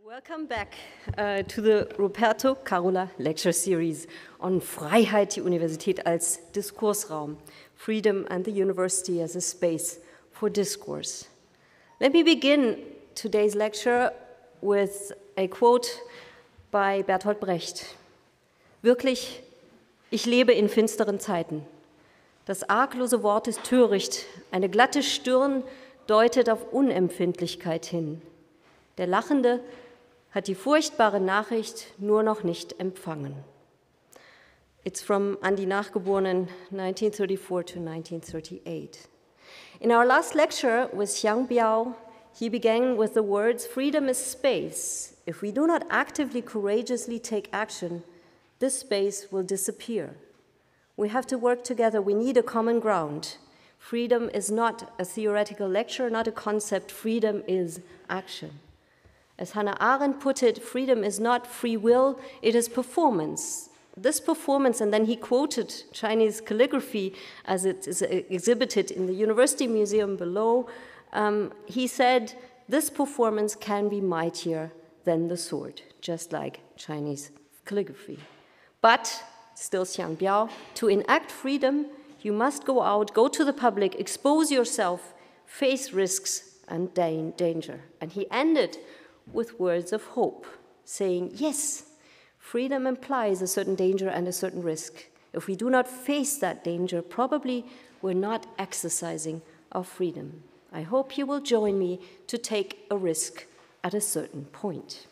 Welcome back to the Ruperto Carola lecture series on Freiheit, die Universität als Diskursraum, freedom and the university as a space for discourse. Let me begin today's lecture with a quote by Bertolt Brecht. Wirklich, ich lebe in finsteren Zeiten. Das arglose Wort ist töricht, eine glatte Stirn deutet auf Unempfindlichkeit hin. Der Lachende hat die furchtbare Nachricht nur noch nicht empfangen. It's from An die Nachgeborenen, 1934 to 1938. In our last lecture with Xiang Biao, he began with the words, "Freedom is space. If we do not actively, courageously take action, this space will disappear. We have to work together. We need a common ground. Freedom is not a theoretical lecture, not a concept. Freedom is action." As Hannah Arendt put it, freedom is not free will, it is performance. This performance, and then he quoted Chinese calligraphy as it is exhibited in the University Museum below, he said, this performance can be mightier than the sword, just like Chinese calligraphy. But, still Xiang Biao, to enact freedom, you must go out, go to the public, expose yourself, face risks and danger. And he ended with words of hope, saying, yes, freedom implies a certain danger and a certain risk. If we do not face that danger, probably we're not exercising our freedom. I hope you will join me to take a risk at a certain point.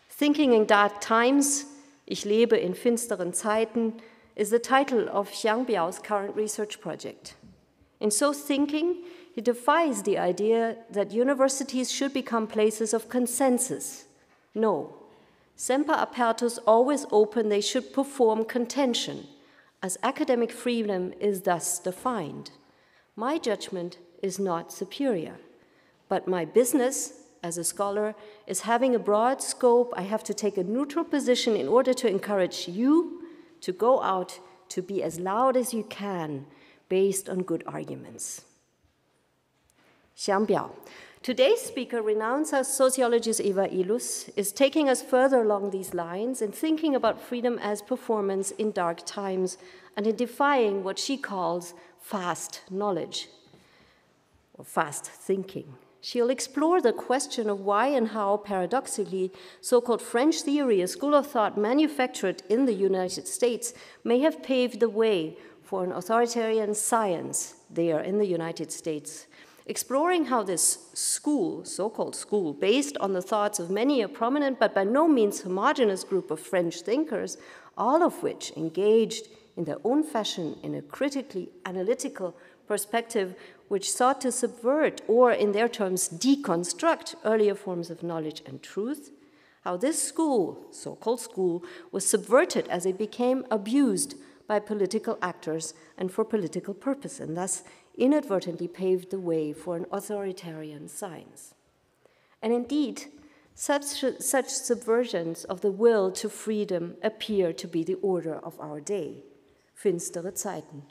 Thinking in Dark Times, Ich lebe in finsteren Zeiten, is the title of Xiang Biao's current research project. In so thinking, he defies the idea that universities should become places of consensus. No, semper apertus, always open, they should perform contention, as academic freedom is thus defined. My judgment is not superior, but my business as a scholar is having a broad scope. I have to take a neutral position in order to encourage you to go out, to be as loud as you can, based on good arguments. Xiang Biao. Today's speaker, renowned sociologist Eva Illouz, is taking us further along these lines and thinking about freedom as performance in dark times and in defying what she calls fast knowledge or fast thinking. She'll explore the question of why and how, paradoxically, so-called French theory, a school of thought manufactured in the United States, may have paved the way for an authoritarian science there in the United States. Exploring how this school, so-called school, based on the thoughts of many a prominent but by no means homogeneous group of French thinkers, all of which engaged in their own fashion in a critically analytical perspective which sought to subvert or, in their terms, deconstruct earlier forms of knowledge and truth, how this school, so-called school, was subverted as it became abused by political actors and for political purpose, and thus inadvertently paved the way for an authoritarian science. And indeed, such subversions of the will to freedom appear to be the order of our day. Finstere Zeiten.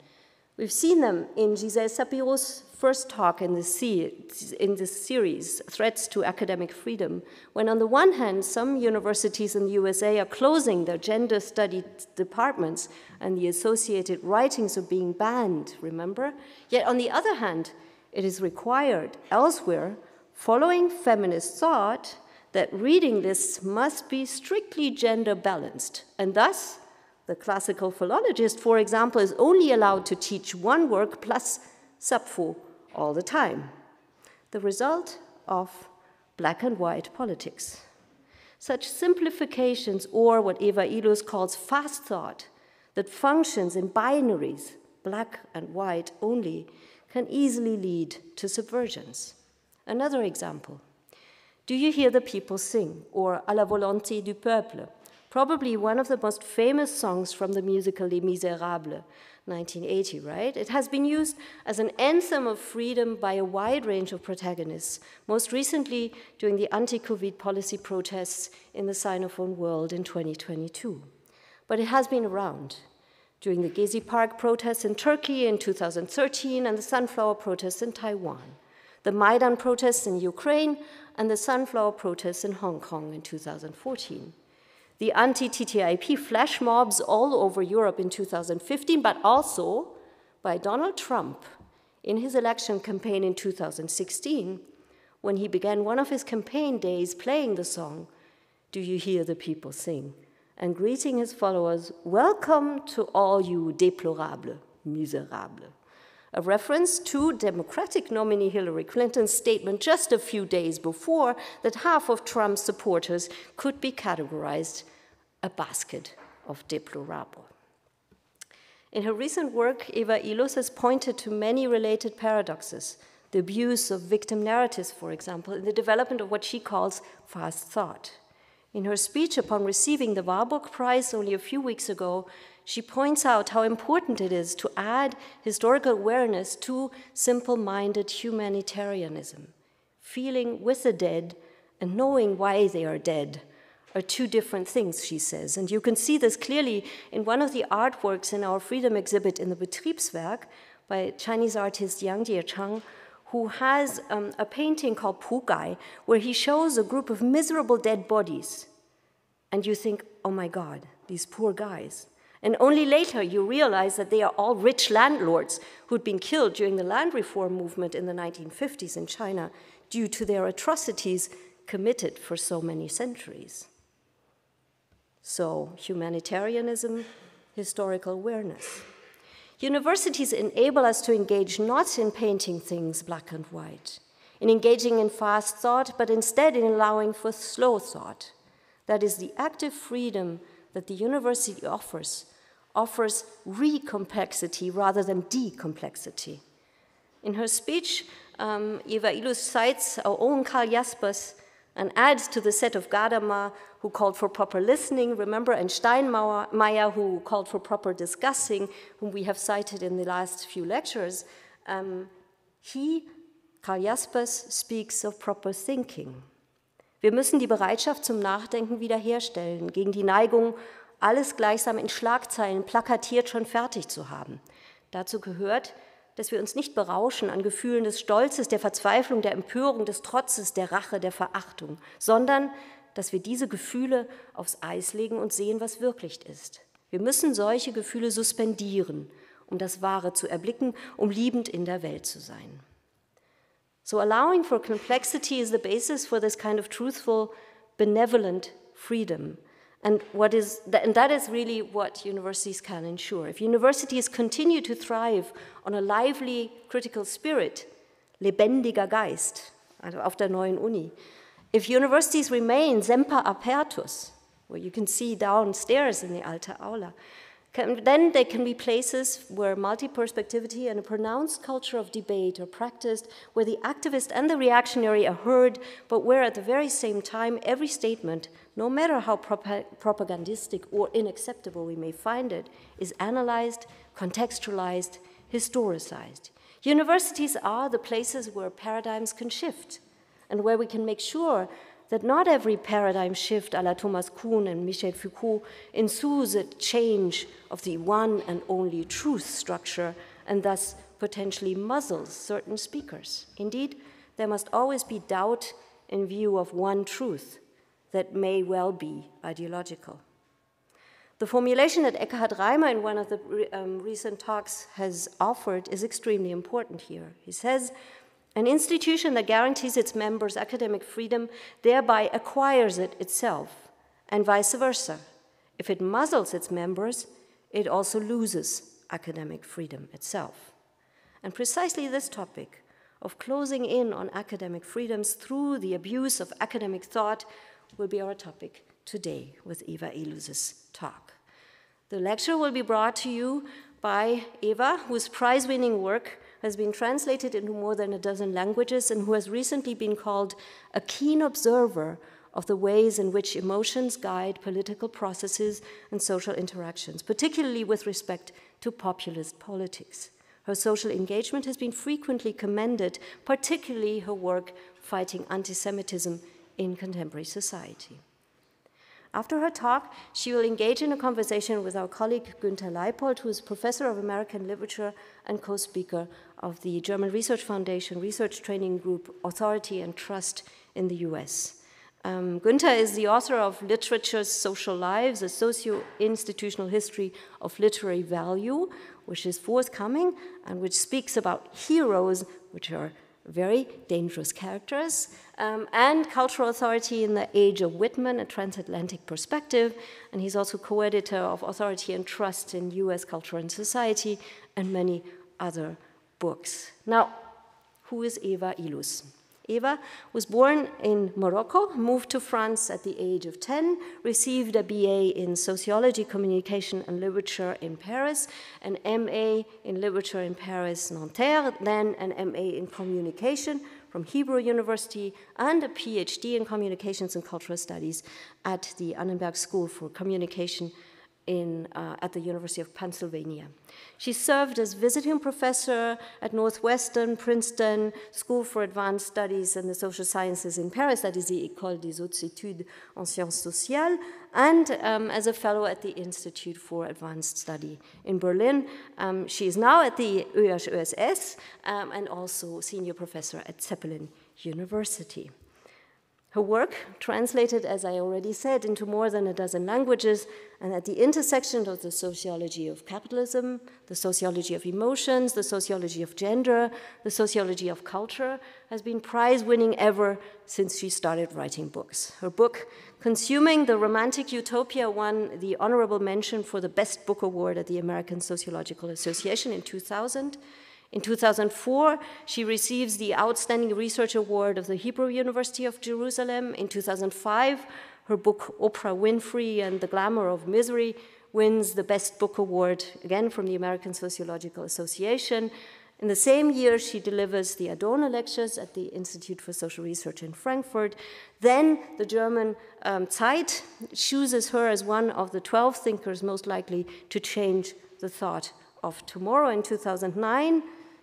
We've seen them in Gisèle Sapiro's first talk in this series, Threats to Academic Freedom, when on the one hand, some universities in the USA are closing their gender study departments and the associated writings are being banned, remember? Yet on the other hand, it is required elsewhere, following feminist thought, that reading lists must be strictly gender balanced, and thus the classical philologist, for example, is only allowed to teach one work plus Sappho all the time. The result of black and white politics. Such simplifications, or what Eva Illouz calls fast thought, that functions in binaries, black and white only, can easily lead to subversions. Another example. Do you hear the people sing, or À la volonté du peuple? Probably one of the most famous songs from the musical Les Misérables, 1980, right? It has been used as an anthem of freedom by a wide range of protagonists, most recently during the anti-Covid policy protests in the Sinophone world in 2022. But it has been around during the Gezi Park protests in Turkey in 2013 and the Sunflower protests in Taiwan. the Maidan protests in Ukraine, and the Sunflower protests in Hong Kong in 2014. The anti-TTIP flash mobs all over Europe in 2015, but also by Donald Trump in his election campaign in 2016, when he began one of his campaign days playing the song, "Do You Hear the People Sing?" and greeting his followers, "Welcome to all you déplorables, misérables," a reference to Democratic nominee Hillary Clinton's statement just a few days before that half of Trump's supporters could be categorized a basket of déplorables. In her recent work, Eva Illouz has pointed to many related paradoxes, the abuse of victim narratives, for example, in the development of what she calls fast thought. In her speech upon receiving the Warburg Prize only a few weeks ago, she points out how important it is to add historical awareness to simple-minded humanitarianism. Feeling with the dead and knowing why they are dead are two different things, she says. And you can see this clearly in one of the artworks in our Freedom exhibit in the Betriebswerk by Chinese artist Yang Jie-chang, who has a painting called Pugai, where he shows a group of miserable dead bodies. And you think, oh my God, these poor guys. And only later you realize that they are all rich landlords who'd been killed during the land reform movement in the 1950s in China due to their atrocities committed for so many centuries. So, humanitarianism, historical awareness. Universities enable us to engage not in painting things black and white, in engaging in fast thought, but instead in allowing for slow thought. That is the active freedom that the university offers re-complexity rather than de-complexity. In her speech, Eva Illouz cites our own Karl Jaspers and adds to the set of Gadamer, who called for proper listening, remember, and Steinmeier, who called for proper discussing, whom we have cited in the last few lectures. Karl Jaspers, speaks of proper thinking. Wir müssen die Bereitschaft zum Nachdenken wiederherstellen, gegen die Neigung, alles gleichsam in Schlagzeilen plakatiert schon fertig zu haben. Dazu gehört, dass wir uns nicht berauschen an Gefühlen des Stolzes, der Verzweiflung, der Empörung, des Trotzes, der Rache, der Verachtung, sondern dass wir diese Gefühle aufs Eis legen und sehen, was wirklich ist. Wir müssen solche Gefühle suspendieren, um das Wahre zu erblicken, um liebend in der Welt zu sein. So allowing for complexity is the basis for this kind of truthful, benevolent freedom. And that is really what universities can ensure. If universities continue to thrive on a lively critical spirit, lebendiger Geist, also auf der neuen Uni, if universities remain semper apertus, where you can see downstairs in the Alte Aula, then they can be places where multi-perspectivity and a pronounced culture of debate are practiced, where the activist and the reactionary are heard, but where at the very same time every statement, no matter how propagandistic or unacceptable we may find it, is analyzed, contextualized, historicized. Universities are the places where paradigms can shift and where we can make sure that not every paradigm shift a la Thomas Kuhn and Michel Foucault ensues a change of the one and only truth structure and thus potentially muzzles certain speakers. Indeed, there must always be doubt in view of one truth that may well be ideological. The formulation that Eckhard Reimer in one of the recent talks has offered is extremely important here. He says, an institution that guarantees its members academic freedom thereby acquires it itself, and vice versa. If it muzzles its members, it also loses academic freedom itself. And precisely this topic of closing in on academic freedoms through the abuse of academic thought will be our topic today with Eva Illouz's talk. The lecture will be brought to you by Eva, whose prize-winning work has been translated into more than a dozen languages and who has recently been called a keen observer of the ways in which emotions guide political processes and social interactions, particularly with respect to populist politics. Her social engagement has been frequently commended, particularly her work fighting anti-Semitism in contemporary society. After her talk, she will engage in a conversation with our colleague Günter Leypoldt, who is professor of American literature and co-speaker of the German Research Foundation research training group Authority and Trust in the US. Günter is the author of Literature's Social Lives, a socio-institutional history of literary value, which is forthcoming and which speaks about heroes, which are very dangerous characters, and cultural authority in the age of Whitman, a transatlantic perspective. And he's also co-editor of Authority and Trust in US Culture and Society and many other books. Now, who is Eva Illouz? Eva was born in Morocco, moved to France at the age of 10, received a BA in Sociology, Communication and Literature in Paris, an MA in Literature in Paris, Nanterre, then an MA in Communication from Hebrew University, and a PhD in Communications and Cultural Studies at the Annenberg School for Communication at the University of Pennsylvania. She served as visiting professor at Northwestern, Princeton, School for Advanced Studies and the Social Sciences in Paris, that is the Ecole des hautes études en sciences sociales, and as a fellow at the Institute for Advanced Study in Berlin. She is now at the ÖSS and also senior professor at Zeppelin University. Her work, translated, as I already said, into more than a dozen languages, and at the intersection of the sociology of capitalism, the sociology of emotions, the sociology of gender, the sociology of culture, has been prize-winning ever since she started writing books. Her book, Consuming the Romantic Utopia, won the honorable mention for the Best Book Award at the American Sociological Association in 2000. In 2004, she receives the Outstanding Research Award of the Hebrew University of Jerusalem. In 2005, her book Oprah Winfrey and the Glamour of Misery wins the Best Book Award, again from the American Sociological Association. In the same year, she delivers the Adorno Lectures at the Institute for Social Research in Frankfurt. Then the German Zeit chooses her as one of the 12 thinkers most likely to change the thought of tomorrow. In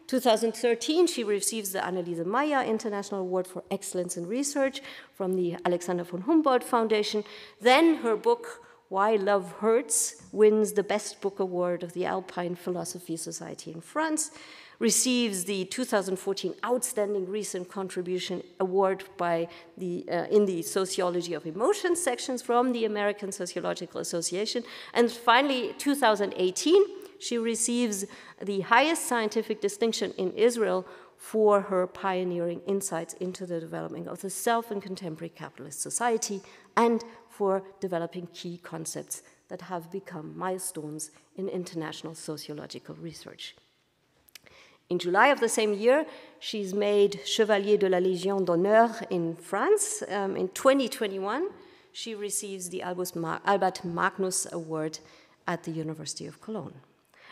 2013, she receives the Anneliese Meyer International Award for Excellence in Research from the Alexander von Humboldt Foundation. Then her book, Why Love Hurts, wins the Best Book Award of the Alpine Philosophy Society in France, receives the 2014 Outstanding Recent Contribution Award in the Sociology of Emotions sections from the American Sociological Association, and finally, 2018, she receives the highest scientific distinction in Israel for her pioneering insights into the development of the self and contemporary capitalist society and for developing key concepts that have become milestones in international sociological research. In July of the same year, she's made Chevalier de la Légion d'honneur in France. In 2021, she receives the Albert Magnus Award at the University of Cologne.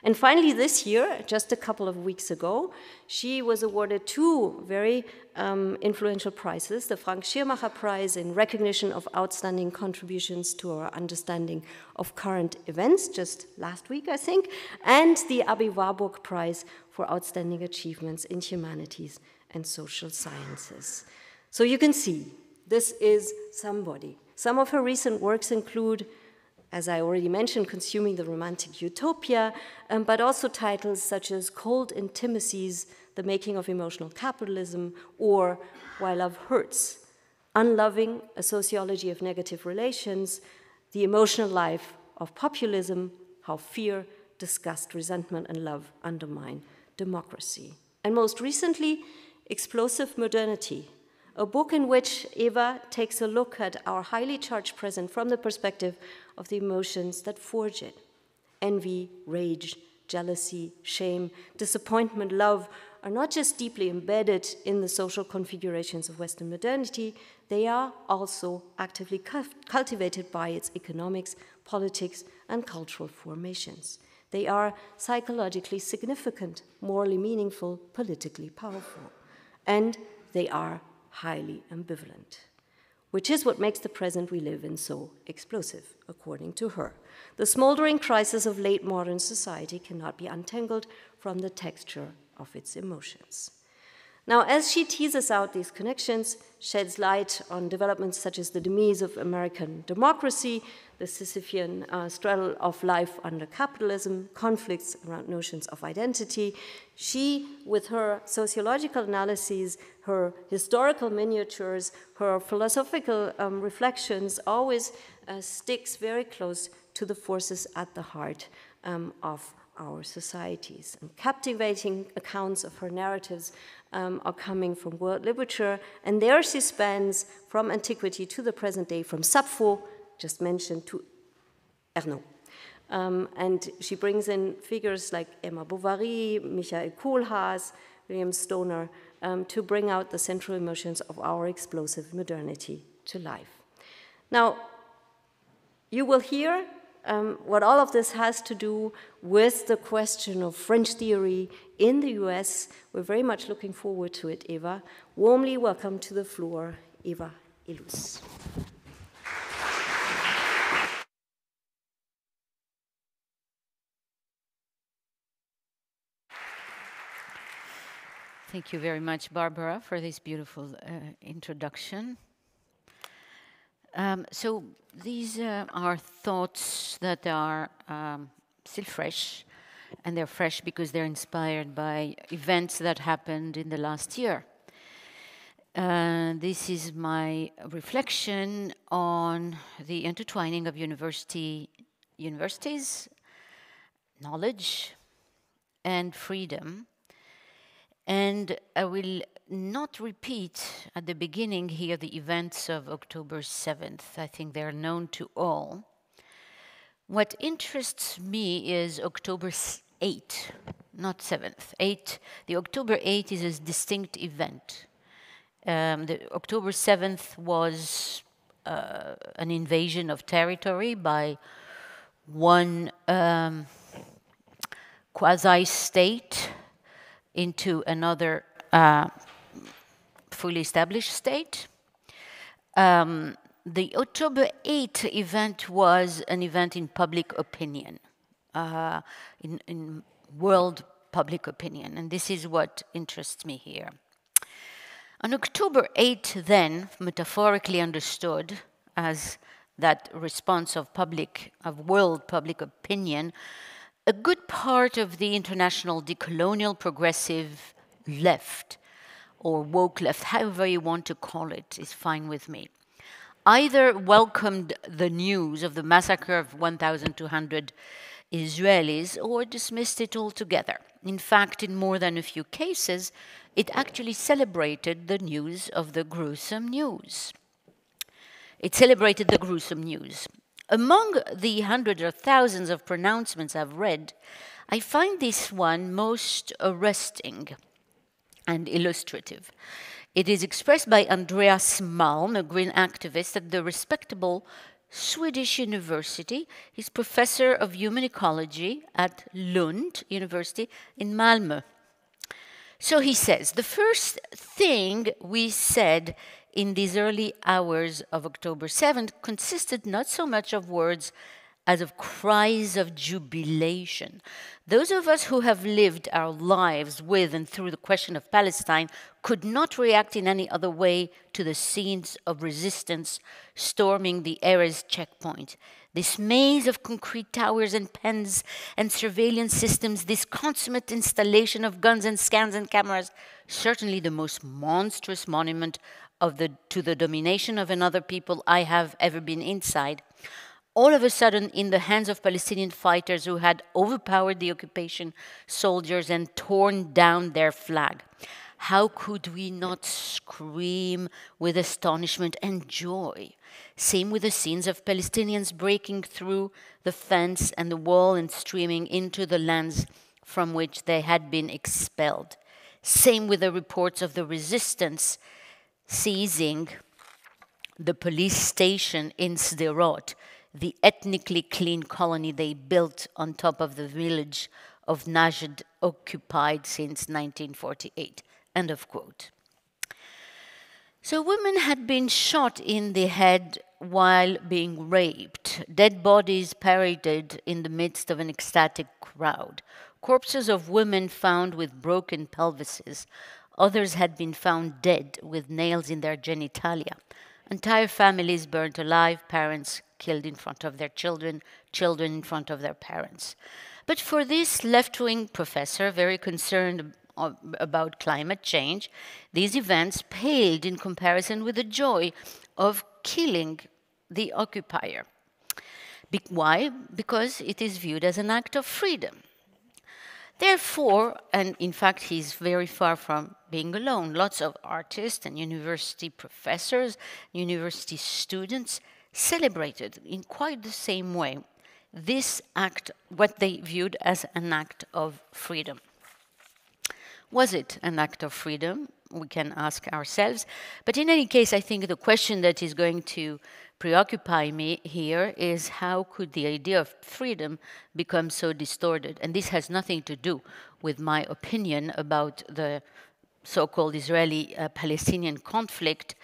And finally, this year, just a couple of weeks ago, she was awarded two very influential prizes, the Frank Schirmacher Prize in recognition of outstanding contributions to our understanding of current events, just last week, I think, and the Abi Warburg Prize for outstanding achievements in humanities and social sciences. So you can see, this is somebody. Some of her recent works include, as I already mentioned, Consuming the Romantic Utopia, but also titles such as Cold Intimacies, The Making of Emotional Capitalism, or Why Love Hurts, Unloving, A Sociology of Negative Relations, The Emotional Life of Populism, How Fear, Disgust, Resentment, and Love Undermine Democracy. And most recently, Explosive Modernity, a book in which Eva takes a look at our highly charged present from the perspective of the emotions that forge it. Envy, rage, jealousy, shame, disappointment, love are not just deeply embedded in the social configurations of Western modernity, they are also actively cultivated by its economics, politics, and cultural formations. They are psychologically significant, morally meaningful, politically powerful, and they are highly ambivalent, which is what makes the present we live in so explosive, according to her. The smoldering crisis of late modern society cannot be untangled from the texture of its emotions. Now, as she teases out these connections, sheds light on developments such as the demise of American democracy, the Sisyphean struggle of life under capitalism, conflicts around notions of identity, she, with her sociological analyses, her historical miniatures, her philosophical reflections, always sticks very close to the forces at the heart of our societies. And captivating accounts of her narratives are coming from world literature, and there she spans from antiquity to the present day, from Sappho, just mentioned, to Ernaud. And she brings in figures like Emma Bovary, Michael Kohlhaas, William Stoner, to bring out the central emotions of our explosive modernity to life. Now, you will hear what all of this has to do with the question of French theory in the US. We're very much looking forward to it, Eva. Warmly welcome to the floor, Eva Illouz. Thank you very much, Barbara, for this beautiful introduction. So these are thoughts that are still fresh, and they're fresh because they're inspired by events that happened in the last year. This is my reflection on the intertwining of universities, knowledge, and freedom. And I will not repeat at the beginning here the events of October 7th. I think they're known to all. What interests me is October 8th, not 7th. 8th. The October 8th is a distinct event. The October 7th was an invasion of territory by one quasi-state into another fully established state. The October 8th event was an event in public opinion, in world public opinion, and this is what interests me here. On October 8th, then, metaphorically understood as that response of world public opinion, a good part of the international decolonial progressive left, or woke left, however you want to call it, is fine with me, either welcomed the news of the massacre of 1,200 Israelis or dismissed it altogether. In fact, in more than a few cases, it actually celebrated the news of the gruesome news. It celebrated the gruesome news. Among the hundreds or thousands of pronouncements I've read, I find this one most arresting and illustrative. It is expressed by Andreas Malm, a green activist at the respectable Swedish University. He's professor of human ecology at Lund University in Malmö. So he says, the first thing we said in these early hours of October 7th consisted not so much of words as of cries of jubilation. Those of us who have lived our lives with and through the question of Palestine could not react in any other way to the scenes of resistance storming the Erez checkpoint. This maze of concrete towers and pens and surveillance systems, this consummate installation of guns and scans and cameras, certainly the most monstrous monument to the domination of another people I have ever been inside, all of a sudden in the hands of Palestinian fighters who had overpowered the occupation soldiers and torn down their flag. How could we not scream with astonishment and joy? Same with the scenes of Palestinians breaking through the fence and the wall and streaming into the lands from which they had been expelled. Same with the reports of the resistance seizing the police station in Sderot, the ethnically clean colony they built on top of the village of Najd, occupied since 1948. End of quote. So women had been shot in the head while being raped. Dead bodies paraded in the midst of an ecstatic crowd. Corpses of women found with broken pelvises Others had been found dead with nails in their genitalia. Entire families burnt alive, parents killed in front of their children, children in front of their parents. But for this left-wing professor, very concerned about climate change, these events paled in comparison with the joy of killing the occupier. Why? Because it is viewed as an act of freedom. Therefore, and in fact he's very far from being alone, lots of artists and university professors, university students celebrated in quite the same way this act, what they viewed as an act of freedom. Was it an act of freedom? We can ask ourselves. But in any case, I think the question that is going to preoccupy me here is how could the idea of freedom become so distorted? And this has nothing to do with my opinion about the so-called Israeli-Palestinian conflict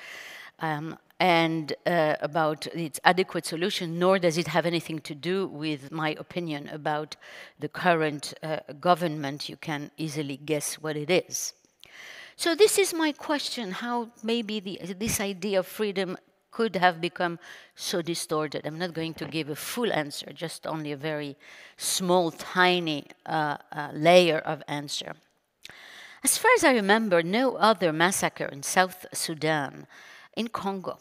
and about its adequate solution, nor does it have anything to do with my opinion about the current government. You can easily guess what it is. So this is my question, how maybe this idea of freedom could have become so distorted. I'm not going to give a full answer, just only a very small, tiny layer of answer. As far as I remember, no other massacre in South Sudan, in Congo,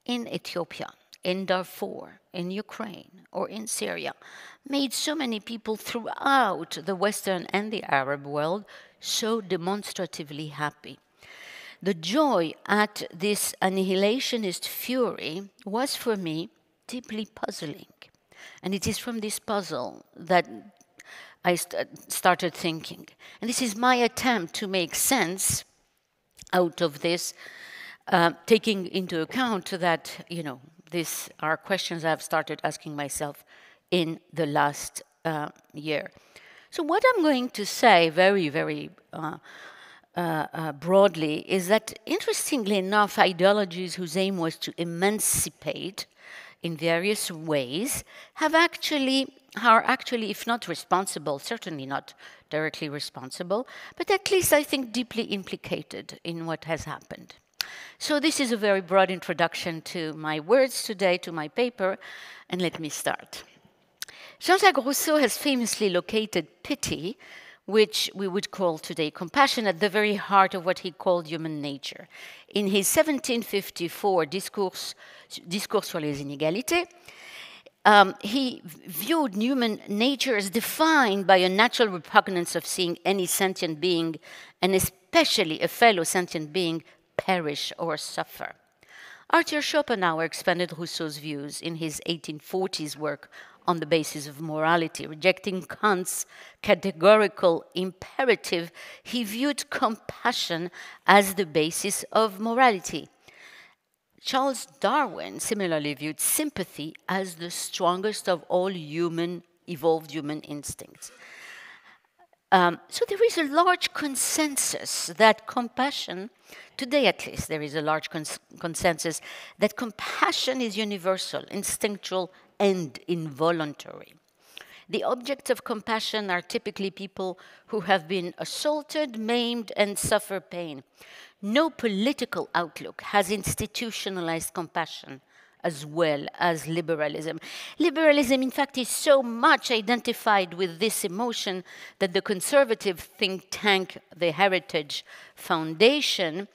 in Ethiopia, in Darfur, in Ukraine, or in Syria, made so many people throughout the Western and the Arab world so demonstratively happy. The joy at this annihilationist fury was for me deeply puzzling. And it is from this puzzle that I started thinking. And this is my attempt to make sense out of this, taking into account that, these are questions I've started asking myself in the last year. So what I'm going to say very, very broadly is that, interestingly enough, ideologies whose aim was to emancipate in various ways are actually, if not responsible, certainly not directly responsible, but at least I think deeply implicated in what has happened. So this is a very broad introduction to my words today, to my paper, and let me start. Jean-Jacques Rousseau has famously located pity, which we would call today compassion, at the very heart of what he called human nature. In his 1754 Discours sur les inégalités, he viewed human nature as defined by a natural repugnance of seeing any sentient being, and especially a fellow sentient being, perish or suffer. Arthur Schopenhauer expanded Rousseau's views in his 1840s work on the basis of morality. Rejecting Kant's categorical imperative, he viewed compassion as the basis of morality. Charles Darwin similarly viewed sympathy as the strongest of all evolved human instincts. So there is a large consensus that compassion, today at least, there is a large consensus that compassion is universal, instinctual, and involuntary. The objects of compassion are typically people who have been assaulted, maimed, and suffer pain. No political outlook has institutionalized compassion as well as liberalism. Liberalism, in fact, is so much identified with this emotion that the conservative think tank, the Heritage Foundation,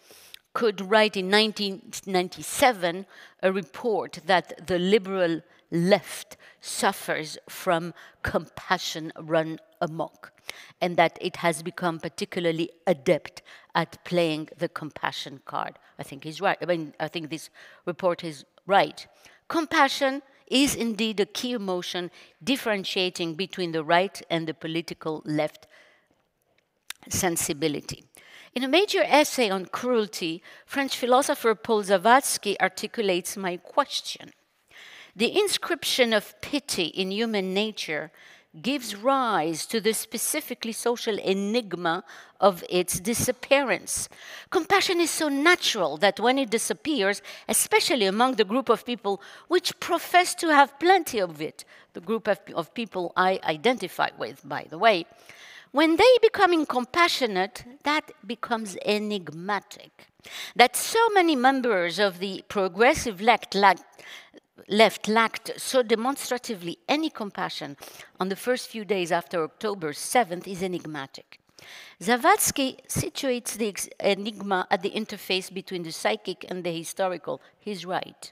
could write in 1997 a report that the liberal left suffers from compassion run amok, and that it has become particularly adept at playing the compassion card. I think he's right. I think this report is right. Compassion is indeed a key emotion differentiating between the right and the political left sensibility. In a major essay on cruelty, French philosopher Paul Zavadsky articulates my question. The inscription of pity in human nature gives rise to the specifically social enigma of its disappearance. Compassion is so natural that when it disappears, especially among the group of people which profess to have plenty of it, the group of people I identify with, by the way, When they become compassionate, that becomes enigmatic. That so many members of the progressive left lacked so demonstratively any compassion on the first few days after October 7th is enigmatic. Zawadzki situates the enigma at the interface between the psychic and the historical. He's right.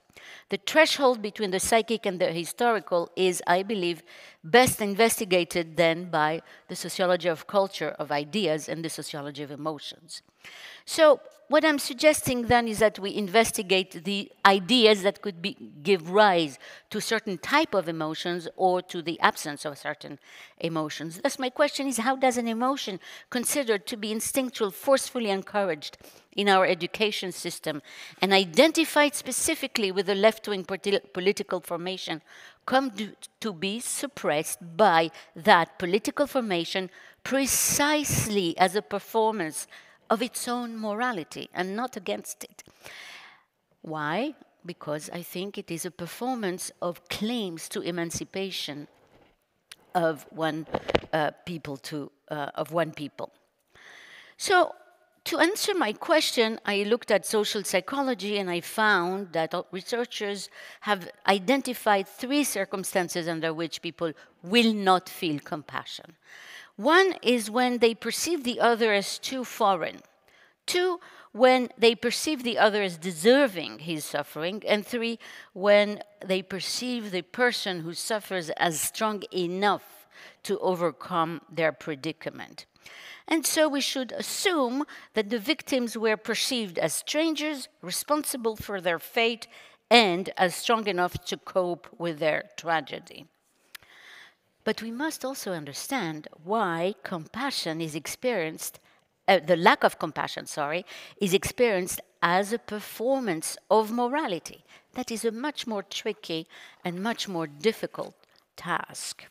The threshold between the psychic and the historical is, I believe, best investigated then by the sociology of culture, of ideas, and the sociology of emotions. So what I'm suggesting then is that we investigate the ideas that could give rise to certain type of emotions or to the absence of certain emotions. Thus, my question is, how does an emotion considered to be instinctual forcefully encouraged in our education system and identified specifically with the left-wing political formation come to be suppressed by that political formation precisely as a performance of its own morality and not against it? Why? Because I think it is a performance of claims to emancipation of one people. So to answer my question, I looked at social psychology and I found that researchers have identified 3 circumstances under which people will not feel compassion. One is when they perceive the other as too foreign. 2, when they perceive the other as deserving his suffering. And 3, when they perceive the person who suffers as strong enough to overcome their predicament. And so we should assume that the victims were perceived as strangers, responsible for their fate, and as strong enough to cope with their tragedy. But we must also understand why compassion is experienced, the lack of compassion, is experienced as a performance of morality. That is a much more tricky and much more difficult task.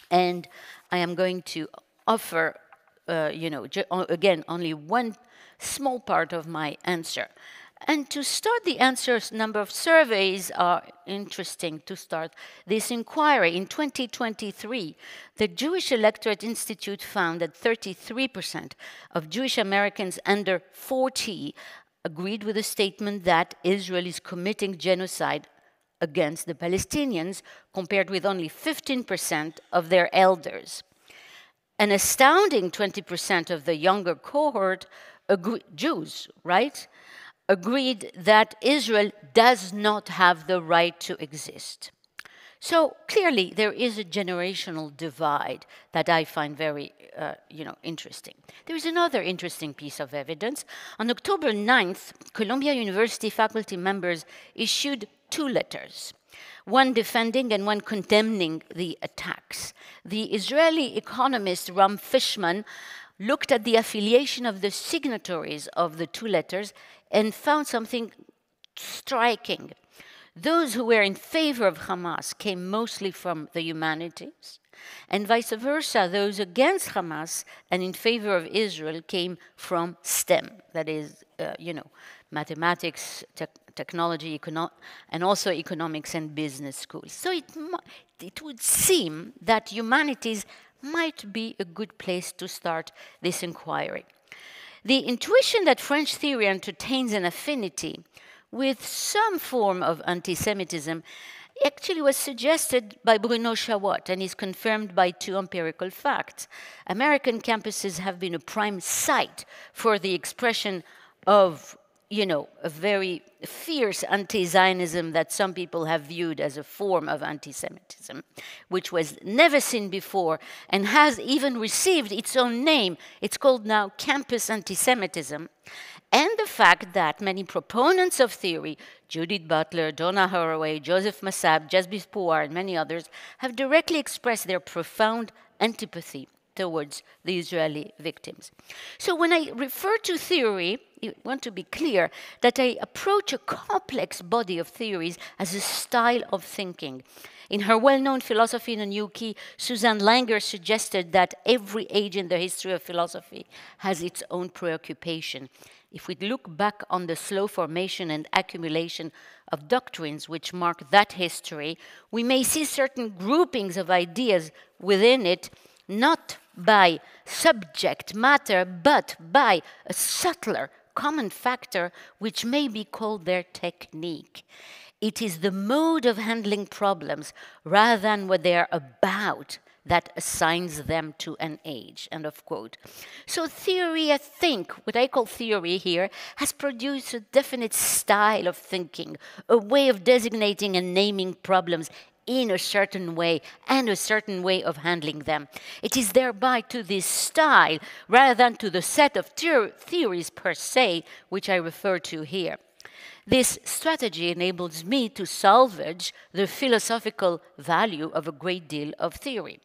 And I am going to offer, again, only one small part of my answer. And to start the answers, a number of surveys are interesting to start this inquiry. In 2023, the Jewish Electorate Institute found that 33% of Jewish Americans under 40 agreed with the statement that Israel is committing genocide against the Palestinians, compared with only 15% of their elders. An astounding 20% of the younger cohort, Jews, right, agreed that Israel does not have the right to exist. So clearly there is a generational divide that I find very interesting. There is another interesting piece of evidence. On October 9th, Columbia University faculty members issued 2 letters, one defending and one condemning the attacks. The Israeli economist Ram Fishman looked at the affiliation of the signatories of the 2 letters and found something striking. Those who were in favor of Hamas came mostly from the humanities, and vice versa, those against Hamas and in favor of Israel came from STEM, that is, mathematics, technology, and also economics and business schools. So it would seem that humanities might be a good place to start this inquiry. The intuition that French theory entertains an affinity with some form of anti-Semitism actually was suggested by Bruno Chawat and is confirmed by 2 empirical facts. American campuses have been a prime site for the expression of a very fierce anti-Zionism that some people have viewed as a form of anti-Semitism, which was never seen before and has even received its own name. It's called now campus anti-Semitism. And the fact that many proponents of theory, Judith Butler, Donna Haraway, Joseph Massab, Jasbir Puar, and many others, have directly expressed their profound antipathy towards the Israeli victims. So when I refer to theory, I want to be clear that I approach a complex body of theories as a style of thinking. In her well-known Philosophy in a New Key, Susanne Langer suggested that every age in the history of philosophy has its own preoccupation. If we look back on the slow formation and accumulation of doctrines which mark that history, we may see certain groupings of ideas within it not by subject matter, but by a subtler common factor which may be called their technique. It is the mode of handling problems rather than what they are about that assigns them to an age, end of quote. So theory, I think, what I call theory here, has produced a definite style of thinking, a way of designating and naming problems in a certain way and a certain way of handling them. It is thereby to this style, rather than to the set of theories per se, which I refer to here. This strategy enables me to salvage the philosophical value of a great deal of theory.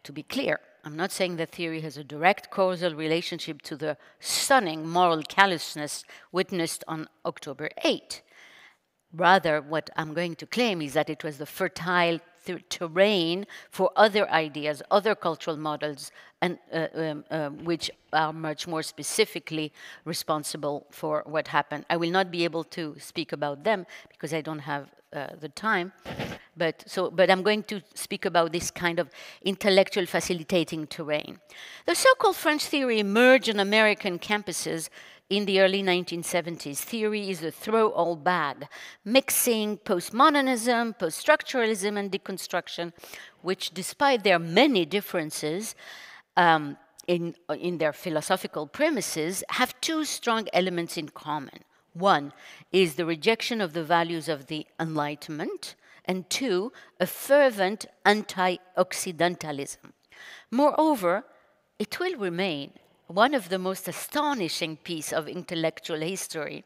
To be clear, I'm not saying that theory has a direct causal relationship to the stunning moral callousness witnessed on October 8. Rather, what I'm going to claim is that it was the fertile terrain for other ideas, other cultural models, and which are much more specifically responsible for what happened. I will not be able to speak about them because I don't have the time, but I'm going to speak about this kind of intellectual facilitating terrain. The so-called French theory emerged on American campuses in the early 1970s. Theory is a throw-all bag, mixing postmodernism, post-structuralism, and deconstruction, which, despite their many differences in their philosophical premises, have two strong elements in common. One is the rejection of the values of the Enlightenment, and two, a fervent anti-Occidentalism. Moreover, it will remain one of the most astonishing pieces of intellectual history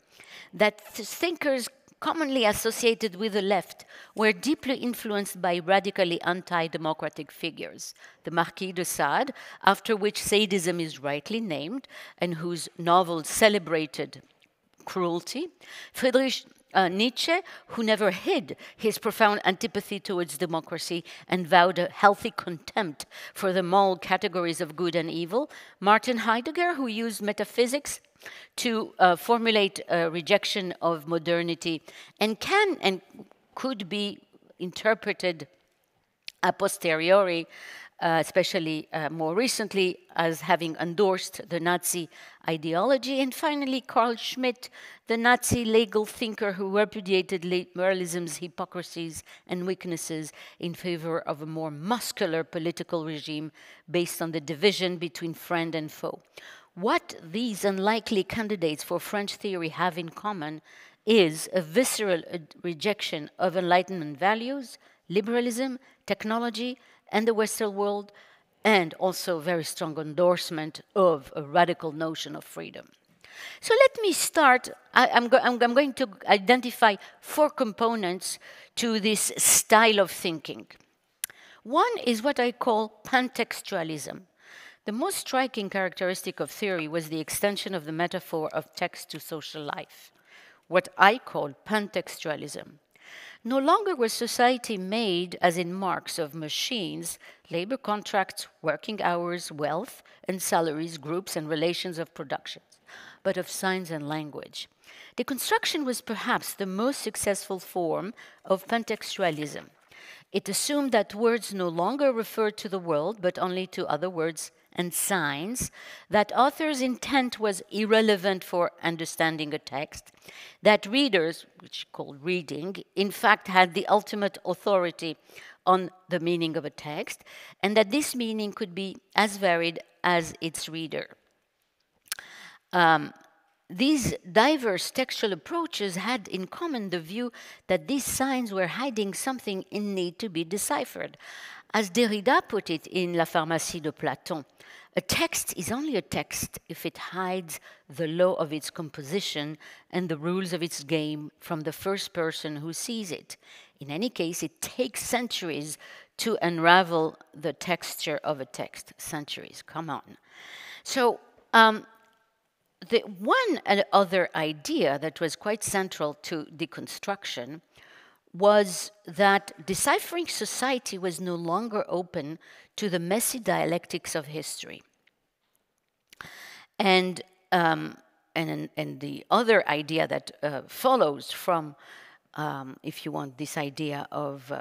that thinkers commonly associated with the left were deeply influenced by radically anti-democratic figures. The Marquis de Sade, after which sadism is rightly named, and whose novels celebrated cruelty. Friedrich Nietzsche, who never hid his profound antipathy towards democracy and vowed a healthy contempt for the moral categories of good and evil. Martin Heidegger, who used metaphysics to formulate a rejection of modernity and can and could be interpreted a posteriori, especially more recently, as having endorsed the Nazi ideology. And finally, Carl Schmitt, the Nazi legal thinker who repudiated liberalism's hypocrisies and weaknesses in favor of a more muscular political regime based on the division between friend and foe. What these unlikely candidates for French theory have in common is a visceral rejection of Enlightenment values, liberalism, technology, and the Western world, and also very strong endorsement of a radical notion of freedom. So let me start. I'm going to identify 4 components to this style of thinking. One is what I call pantextualism. The most striking characteristic of theory was the extension of the metaphor of text to social life, what I call pantextualism. No longer was society made, as in Marx, of machines, labor contracts, working hours, wealth, and salaries, groups, and relations of production, but of signs and language. Deconstruction was perhaps the most successful form of pantextualism. It assumed that words no longer referred to the world, but only to other words and signs, that author's intent was irrelevant for understanding a text, that readers, which called reading, in fact had the ultimate authority on the meaning of a text, and that this meaning could be as varied as its reader. These diverse textual approaches had in common the view that these signs were hiding something in need to be deciphered. As Derrida put it in La Pharmacie de Platon, a text is only a text if it hides the law of its composition and the rules of its game from the first person who sees it. In any case, it takes centuries to unravel the texture of a text. Centuries, come on. So, the one other idea that was quite central to deconstruction was that deciphering society was no longer open to the messy dialectics of history. And the other idea that follows from, if you want, this idea of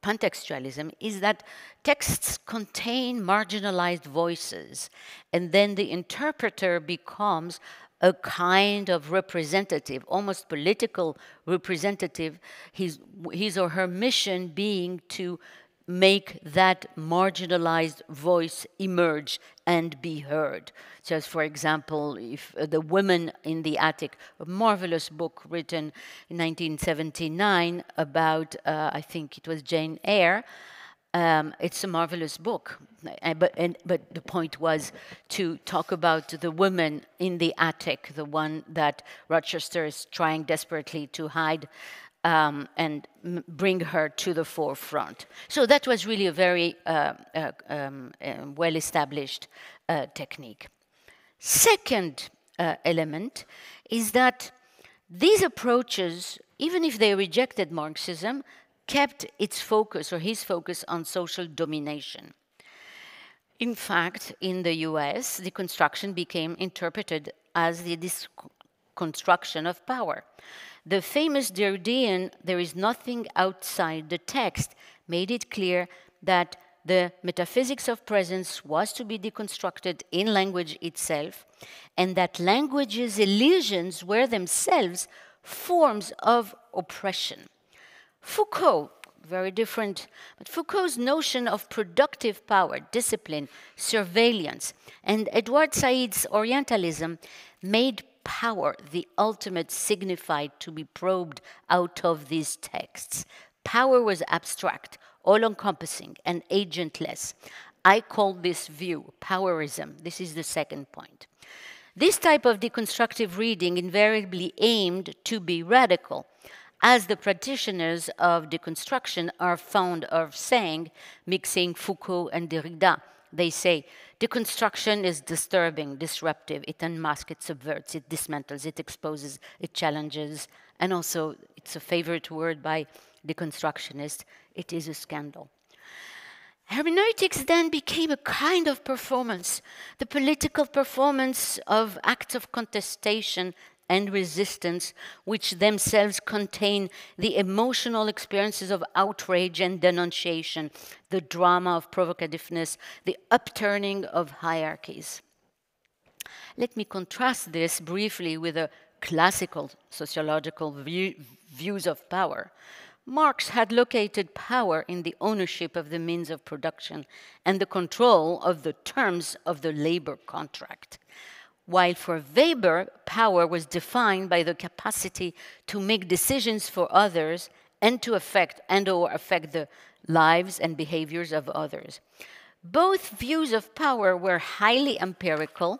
contextualism is that texts contain marginalized voices, and then the interpreter becomes a kind of representative, almost political representative, his or her mission being to make that marginalized voice emerge and be heard. So as, for example, if the Women in the Attic, a marvelous book written in 1979 about, I think it was Jane Eyre. It's a marvelous book, but the point was to talk about the woman in the attic, the one that Rochester is trying desperately to hide, and bring her to the forefront. So that was really a very well-established technique. Second element is that these approaches, even if they rejected Marxism, kept its focus or his focus on social domination. In fact, in the US, deconstruction became interpreted as the construction of power. The famous Derridean, "There is nothing outside the text," made it clear that the metaphysics of presence was to be deconstructed in language itself, and that language's illusions were themselves forms of oppression. Foucault, very different, but Foucault's notion of productive power, discipline, surveillance, and Edward Said's Orientalism made power the ultimate signified to be probed out of these texts. Power was abstract, all-encompassing, and agentless. I call this view powerism. This is the second point. This type of deconstructive reading invariably aimed to be radical, as the practitioners of deconstruction are fond of saying, mixing Foucault and Derrida. They say, deconstruction is disturbing, disruptive, it unmasks, it subverts, it dismantles, it exposes, it challenges, and also, it's a favorite word by deconstructionists, it is a scandal. Hermeneutics then became a kind of performance, the political performance of acts of contestation and resistance, which themselves contain the emotional experiences of outrage and denunciation, the drama of provocativeness, the upturning of hierarchies. Let me contrast this briefly with the classical sociological views of power. Marx had located power in the ownership of the means of production and the control of the terms of the labor contract. While for Weber, power was defined by the capacity to make decisions for others and to affect and/or affect the lives and behaviors of others. Both views of power were highly empirical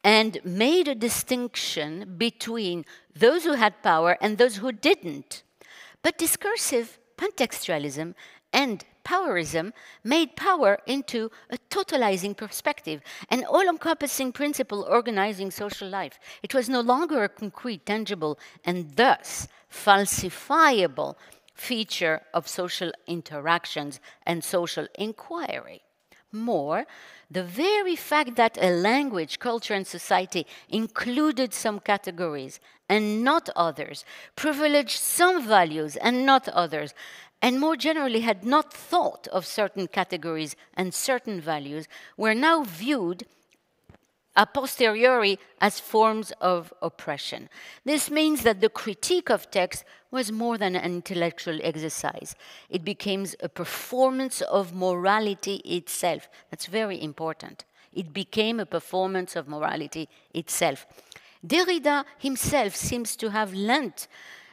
and made a distinction between those who had power and those who didn't. But discursive contextualism and powerism made power into a totalizing perspective, an all-encompassing principle organizing social life. It was no longer a concrete, tangible, and thus falsifiable feature of social interactions and social inquiry. More, the very fact that a language, culture, and society included some categories and not others, privileged some values and not others, and more generally had not thought of certain categories and certain values, were now viewed a posteriori as forms of oppression. This means that the critique of text was more than an intellectual exercise. It became a performance of morality itself. That's very important. It became a performance of morality itself. Derrida himself seems to have lent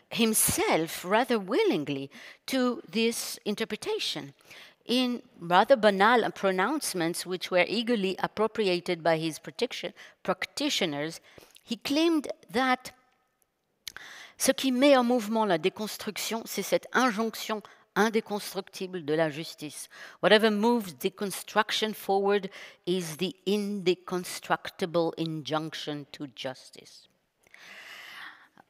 himself rather willingly to this interpretation. In rather banal pronouncements, which were eagerly appropriated by his practitioners, he claimed that ce qui met en mouvement la déconstruction, c'est cette injonction indéconstructible de la justice. Whatever moves deconstruction forward is the indeconstructible injunction to justice.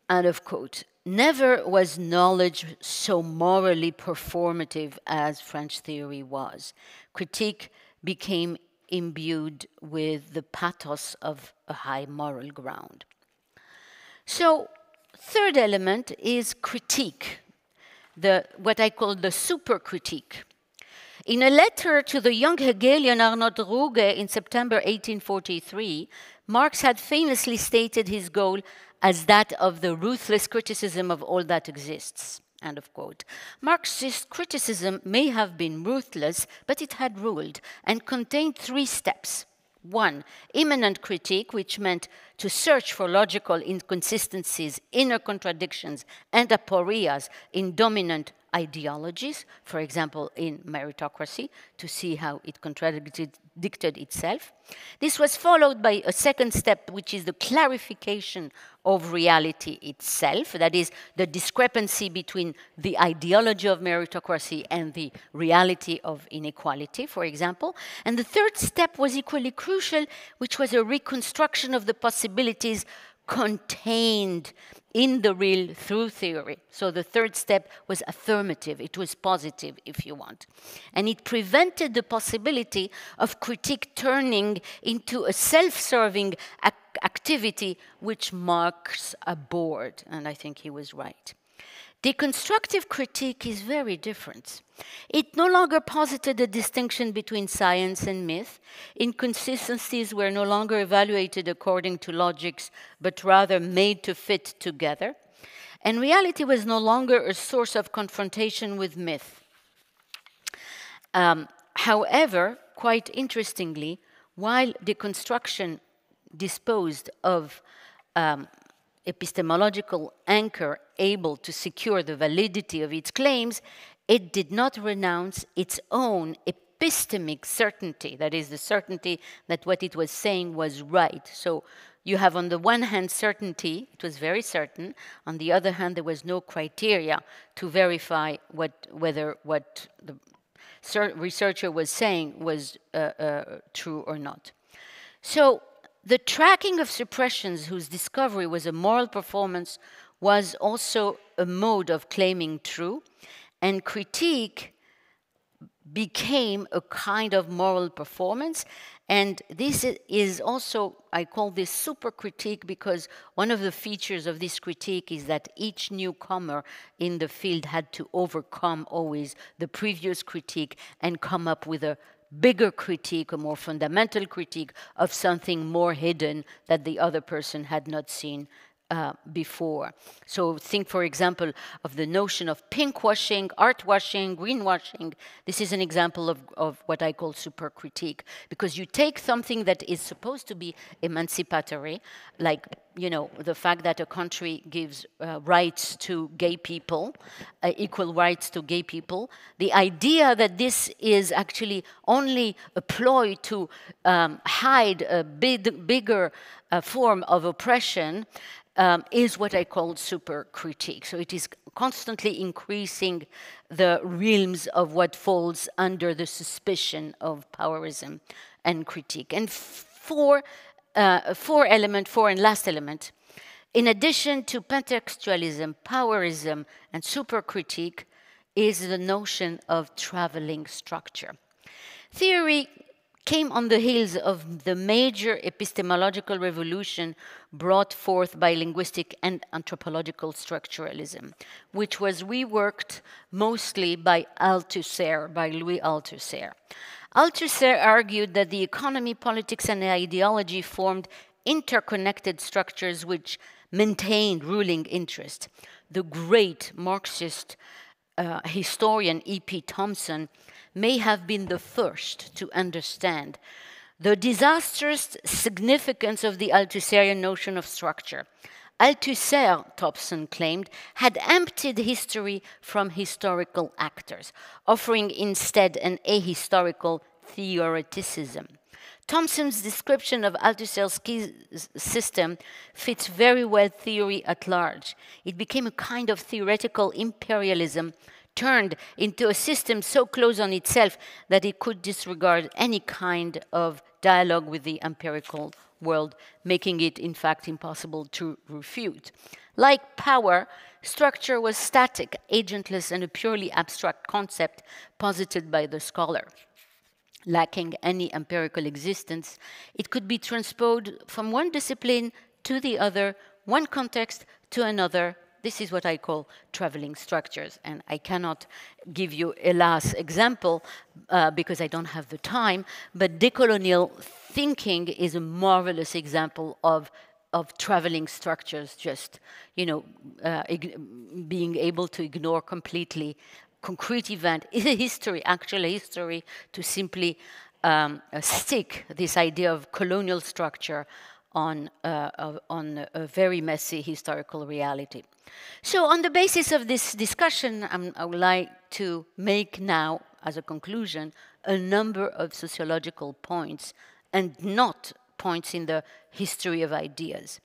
End of quote. Never was knowledge so morally performative as French theory was. Critique became imbued with the pathos of a high moral ground. So, third element is critique. what I call the super critique. In a letter to the young Hegelian Arnold Ruge in September 1843, Marx had famously stated his goal as that of the ruthless criticism of all that exists. End of quote. Marxist criticism may have been ruthless, but it had ruled and contained 3 steps. 1, immanent critique, which meant to search for logical inconsistencies, inner contradictions, and aporias in dominant ideologies, for example, in meritocracy, to see how it contradicted itself. This was followed by a second step, which is the clarification of reality itself, that is, the discrepancy between the ideology of meritocracy and the reality of inequality, for example. And the third step was equally crucial, which was a reconstruction of the possibilities contained in the real through theory. So the third step was affirmative, it was positive, if you want. And it prevented the possibility of critique turning into a self-serving activity which Marx abhorred, and I think he was right. Deconstructive critique is very different. It no longer posited a distinction between science and myth. Inconsistencies were no longer evaluated according to logics, but rather made to fit together. And reality was no longer a source of confrontation with myth. However, quite interestingly, while deconstruction disposed of epistemological anchor able to secure the validity of its claims, it did not renounce its own epistemic certainty, that is, the certainty that what it was saying was right. So you have on the one hand certainty, it was very certain. On the other hand, there was no criteria to verify whether what the researcher was saying was true or not. So the tracking of suppressions whose discovery was a moral performance was also a mode of claiming true, and critique became a kind of moral performance. And this is also, I call this super critique, because one of the features of this critique is that each newcomer in the field had to overcome always the previous critique and come up with a bigger critique, a more fundamental critique of something more hidden that the other person had not seen before. So think, for example, of the notion of pinkwashing, art washing, greenwashing. This is an example of what I call super critique, because you take something that is supposed to be emancipatory, like, you know, the fact that a country gives rights to gay people, equal rights to gay people. The idea that this is actually only a ploy to hide a bigger form of oppression is what I call super critique. So it is constantly increasing the realms of what falls under the suspicion of powerism and critique. And four and last element, in addition to pentextualism, powerism, and super critique, is the notion of traveling structure. Theory came on the heels of the major epistemological revolution brought forth by linguistic and anthropological structuralism, which was reworked mostly by Althusser, by Louis Althusser. Althusser argued that the economy, politics, and ideology formed interconnected structures which maintained ruling interest. The great Marxist historian E.P. Thompson may have been the first to understand the disastrous significance of the Althusserian notion of structure. Althusser, Thompson claimed, had emptied history from historical actors, offering instead an ahistorical theoreticism. Thompson's description of Althusser's system fits very well theory at large. It became a kind of theoretical imperialism turned into a system so close on itself that it could disregard any kind of dialogue with the empirical world, making it, in fact, impossible to refute. Like power, structure was static, agentless, and a purely abstract concept posited by the scholar. Lacking any empirical existence, it could be transposed from one discipline to the other, one context to another, this is what I call traveling structures. And I cannot give you a last example because I don't have the time, but decolonial thinking is a marvelous example of traveling structures, just, being able to ignore completely concrete event, is a history, actual history, to simply stick this idea of colonial structure on a very messy historical reality. So on the basis of this discussion, I would like to make now, as a conclusion, a number of sociological points, and not points in the history of ideas.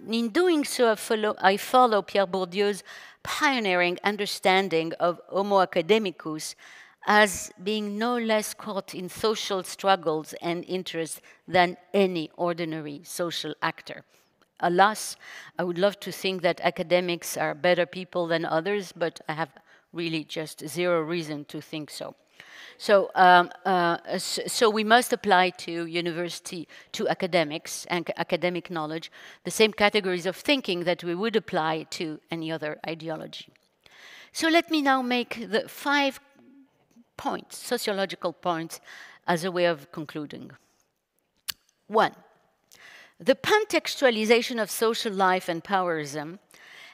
In doing so, I follow Pierre Bourdieu's pioneering understanding of Homo academicus as being no less caught in social struggles and interests than any ordinary social actor. Alas, I would love to think that academics are better people than others, but I have really just zero reason to think so. So we must apply to university, to academics and academic knowledge, the same categories of thinking that we would apply to any other ideology. So let me now make the 5 points, sociological points, as a way of concluding. 1. The contextualization of social life and powerism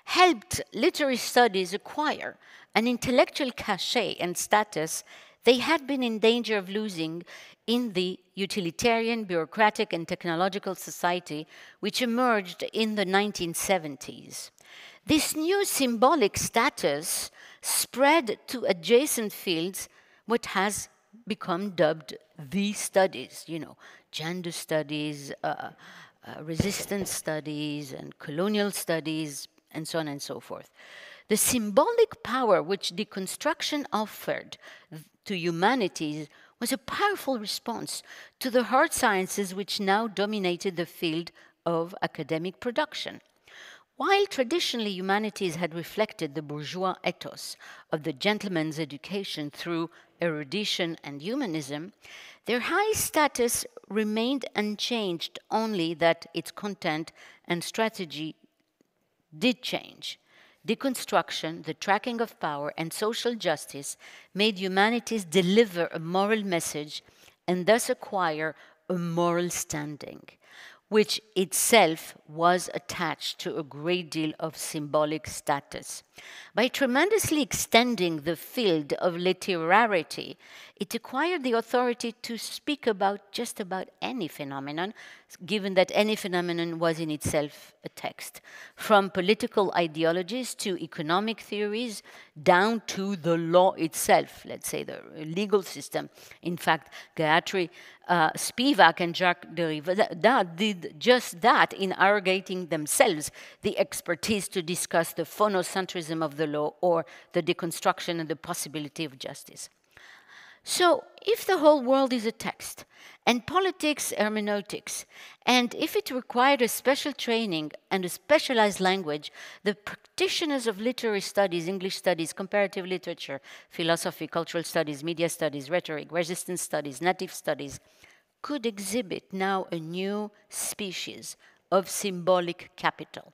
helped literary studies acquire an intellectual cachet and status they had been in danger of losing in the utilitarian, bureaucratic, and technological society which emerged in the 1970s. This new symbolic status spread to adjacent fields, what has become dubbed the studies, gender studies, resistance studies, and colonial studies, and so on and so forth. The symbolic power which deconstruction offered to humanities was a powerful response to the hard sciences which now dominated the field of academic production. While traditionally humanities had reflected the bourgeois ethos of the gentleman's education through erudition and humanism, their high status remained unchanged, only that its content and strategy did change. Deconstruction, the tracking of power, and social justice made humanities deliver a moral message and thus acquire a moral standing, which itself was attached to a great deal of symbolic status. By tremendously extending the field of literarity, it acquired the authority to speak about just about any phenomenon, given that any phenomenon was in itself a text. From political ideologies to economic theories, down to the law itself, let's say the legal system. In fact, Gayatri Spivak and Jacques Derrida did just that in arrogating themselves the expertise to discuss the phonocentrism of the law or the deconstruction and the possibility of justice. So, if the whole world is a text, and politics hermeneutics, and if it required a special training and a specialized language, the practitioners of literary studies, English studies, comparative literature, philosophy, cultural studies, media studies, rhetoric, resistance studies, native studies, could exhibit now a new species of symbolic capital,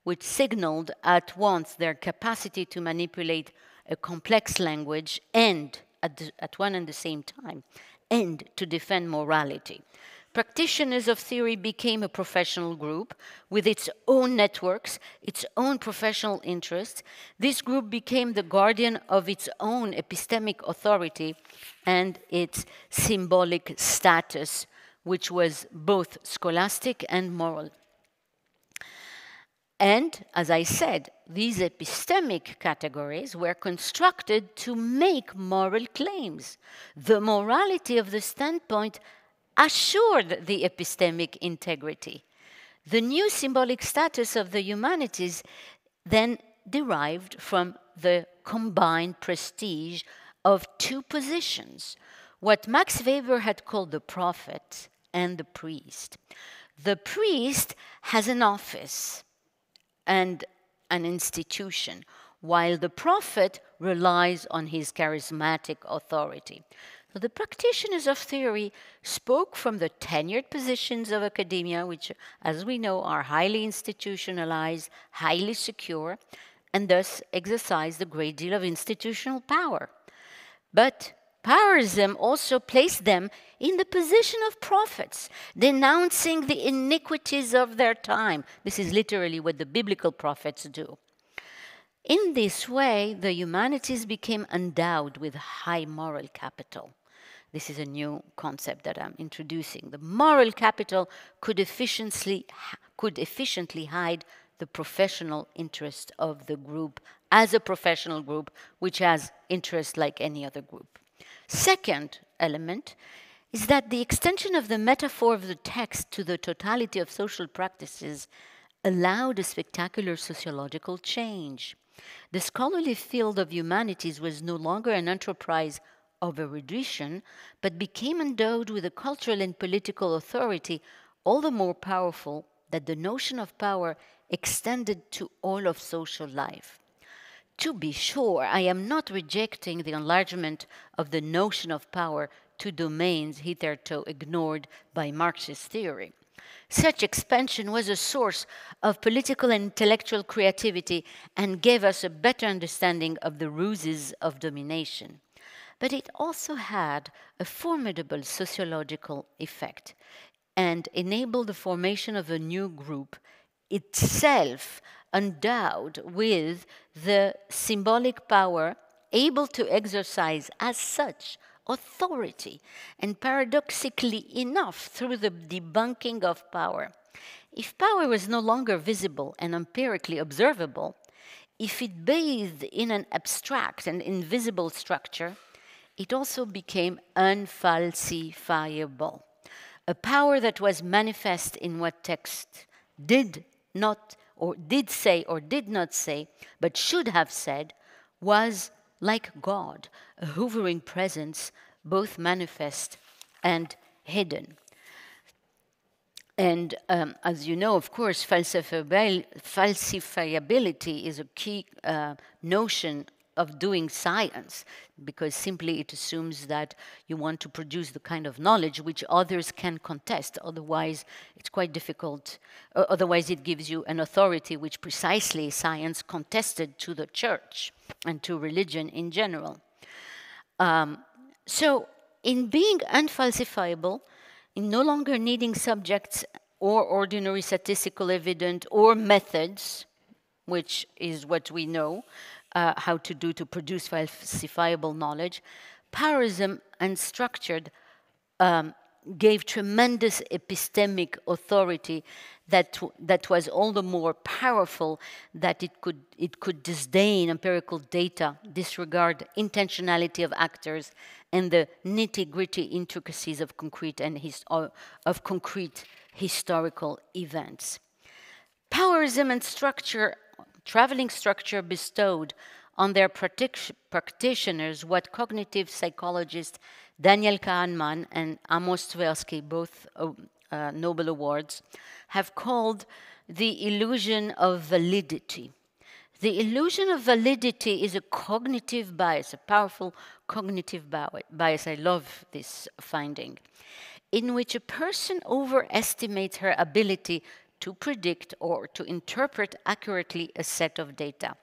which signaled at once their capacity to manipulate a complex language and, at one and the same time, and to defend morality. Practitioners of theory became a professional group with its own networks, its own professional interests. This group became the guardian of its own epistemic authority and its symbolic status, which was both scholastic and moral. And, as I said, these epistemic categories were constructed to make moral claims. The morality of the standpoint assured the epistemic integrity. The new symbolic status of the humanities then derived from the combined prestige of two positions, what Max Weber had called the prophet and the priest. The priest has an office and an institution, while the prophet relies on his charismatic authority. The practitioners of theory spoke from the tenured positions of academia, which, as we know, are highly institutionalized, highly secure, and thus exercised a great deal of institutional power. But powerism also placed them in the position of prophets, denouncing the iniquities of their time. This is literally what the biblical prophets do. In this way, the humanities became endowed with high moral capital. This is a new concept that I'm introducing. The moral capital could efficiently hide the professional interest of the group as a professional group, which has interest like any other group. Second element is that the extension of the metaphor of the text to the totality of social practices allowed a spectacular sociological change. The scholarly field of humanities was no longer an enterprise of erudition, but became endowed with a cultural and political authority all the more powerful that the notion of power extended to all of social life. To be sure, I am not rejecting the enlargement of the notion of power to domains hitherto ignored by Marxist theory. Such expansion was a source of political and intellectual creativity and gave us a better understanding of the ruses of domination. But it also had a formidable sociological effect and enabled the formation of a new group, itself endowed with the symbolic power, able to exercise as such authority, and paradoxically enough, through the debunking of power. If power was no longer visible and empirically observable, if it bathed in an abstract and invisible structure, it also became unfalsifiable. A power that was manifest in what text did not or did say or did not say, but should have said, was like God, a hovering presence, both manifest and hidden. And as you know, of course, falsifiability is a key notion of doing science, because simply it assumes that you want to produce the kind of knowledge which others can contest. Otherwise, it's quite difficult. Otherwise, it gives you an authority which precisely science contested to the church and to religion in general. So, in being unfalsifiable, in no longer needing subjects or ordinary statistical evidence or methods, which is what we know how to do to produce falsifiable knowledge, powerism unstructured gave tremendous epistemic authority that was all the more powerful that it could disdain empirical data, disregard intentionality of actors, and the nitty-gritty intricacies of concrete concrete historical events. Powerism and traveling structure bestowed on their practitioners what cognitive psychologists Daniel Kahneman and Amos Tversky, both Nobel Awards, have called the illusion of validity. The illusion of validity is a cognitive bias, a powerful cognitive bias. I love this finding, in which a person overestimates her ability to predict or to interpret accurately a set of data,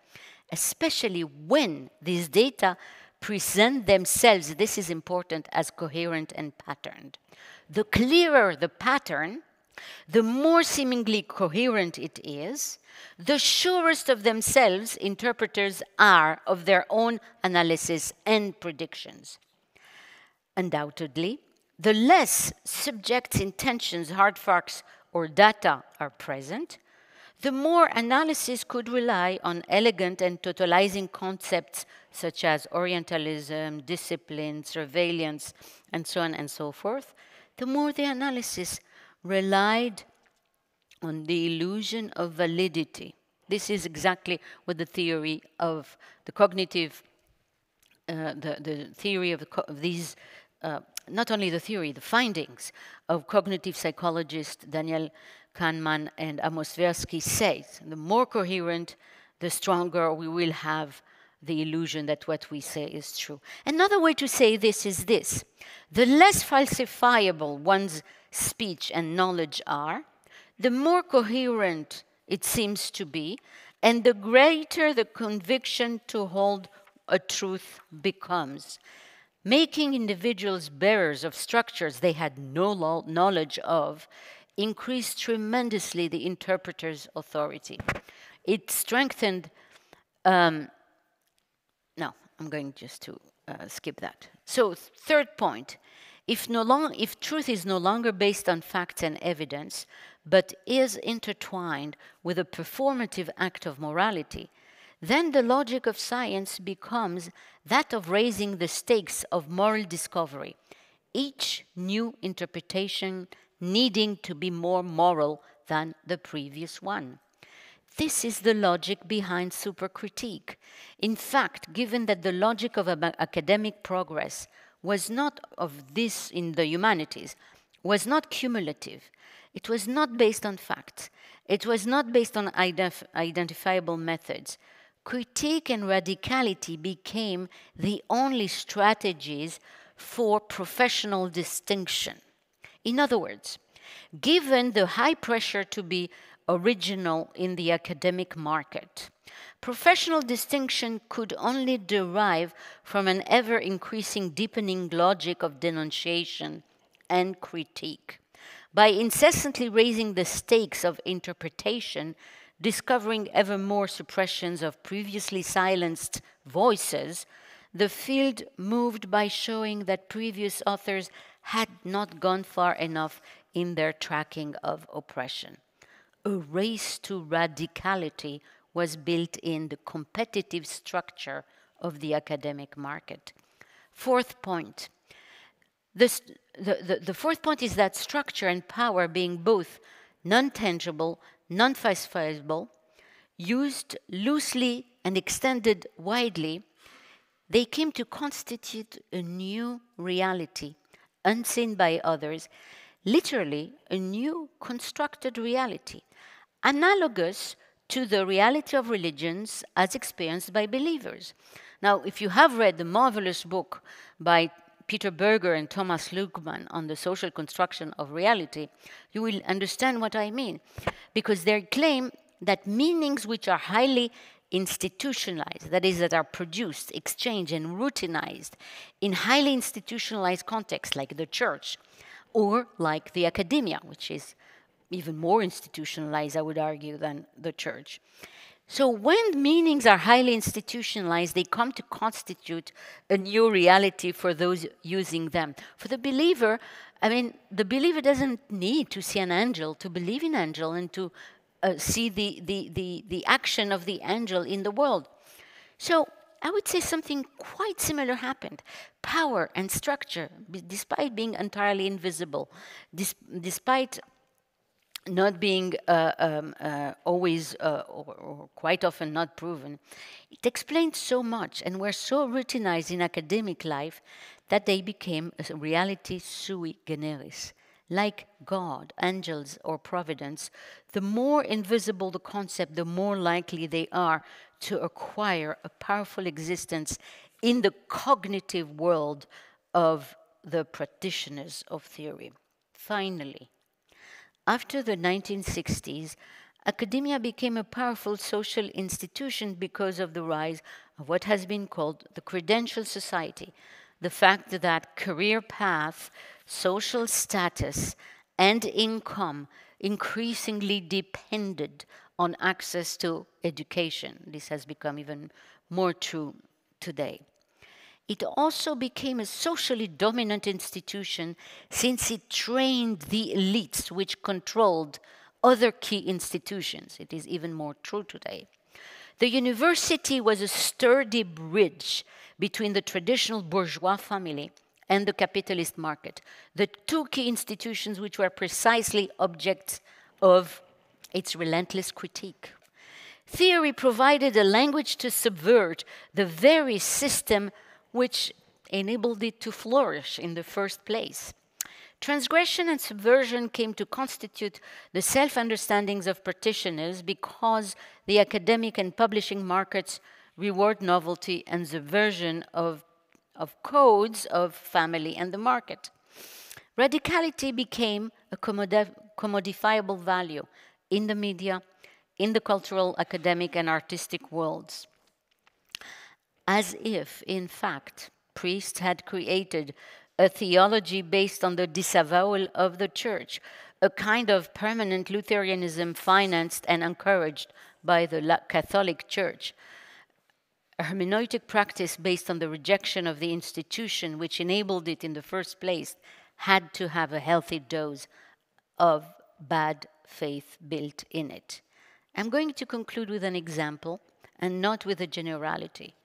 especially when these data present themselves, this is important, as coherent and patterned. The clearer the pattern, the more seemingly coherent it is, the surest of themselves interpreters are of their own analysis and predictions. Undoubtedly, the less subjects' intentions, hard facts, or data are present, the more analysis could rely on elegant and totalizing concepts such as Orientalism, discipline, surveillance, and so on and so forth, the more the analysis relied on the illusion of validity. This is exactly what the theory of the cognitive, the theory of these, not only the theory, the findings of cognitive psychologist Daniel Kahneman and Amos Tversky says. The more coherent, the stronger we will have the illusion that what we say is true. Another way to say this is this: the less falsifiable one's speech and knowledge are, the more coherent it seems to be, and the greater the conviction to hold a truth becomes, making individuals bearers of structures they had no knowledge of increased tremendously the interpreter's authority. It strengthened, no, I'm going just to skip that. So, third point, if truth is no longer based on facts and evidence, but is intertwined with a performative act of morality, then the logic of science becomes that of raising the stakes of moral discovery, each new interpretation needing to be more moral than the previous one. This is the logic behind supercritique. In fact, given that the logic of academic progress was not of this in the humanities, was not cumulative, it was not based on facts, it was not based on identifiable methods, critique and radicality became the only strategies for professional distinction. In other words, given the high pressure to be original in the academic market, professional distinction could only derive from an ever-increasing deepening logic of denunciation and critique. By incessantly raising the stakes of interpretation, discovering ever more suppressions of previously silenced voices, the field moved by showing that previous authors had not gone far enough in their tracking of oppression. A race to radicality was built in the competitive structure of the academic market. Fourth point. The fourth point is that structure and power, being both non-tangible, non-falsifiable, used loosely and extended widely, they came to constitute a new reality, unseen by others, literally a new constructed reality, analogous to the reality of religions as experienced by believers. Now, if you have read the marvelous book by Peter Berger and Thomas Luckmann on the social construction of reality, you will understand what I mean, because they claim that meanings which are highly institutionalized, that is, that are produced, exchanged, and routinized in highly institutionalized contexts like the church or like the academia, which is even more institutionalized, I would argue, than the church. So when meanings are highly institutionalized, they come to constitute a new reality for those using them. For the believer, I mean, the believer doesn't need to see an angel to believe in angel and to see the action of the angel in the world. So I would say something quite similar happened. Power and structure, despite being entirely invisible, despite not being always or quite often not proven, it explained so much and were so routinized in academic life that they became a reality sui generis. Like God, angels, or providence, the more invisible the concept, the more likely they are to acquire a powerful existence in the cognitive world of the practitioners of theory. Finally, after the 1960s, academia became a powerful social institution because of the rise of what has been called the credential society, the fact that career path, social status, and income increasingly depended on access to education. This has become even more true today. It also became a socially dominant institution since it trained the elites which controlled other key institutions. It is even more true today. The university was a sturdy bridge between the traditional bourgeois family and the capitalist market, the two key institutions which were precisely objects of its relentless critique. Theory provided a language to subvert the very system which enabled it to flourish in the first place. Transgression and subversion came to constitute the self-understandings of practitioners because the academic and publishing markets reward novelty and the version of codes of family and the market. Radicality became a commodifiable value in the media, in the cultural, academic, and artistic worlds. As if, in fact, priests had created a theology based on the disavowal of the church, a kind of permanent Lutheranism financed and encouraged by the Catholic Church, a hermeneutic practice based on the rejection of the institution which enabled it in the first place had to have a healthy dose of bad faith built in it. I'm going to conclude with an example and not with a generality.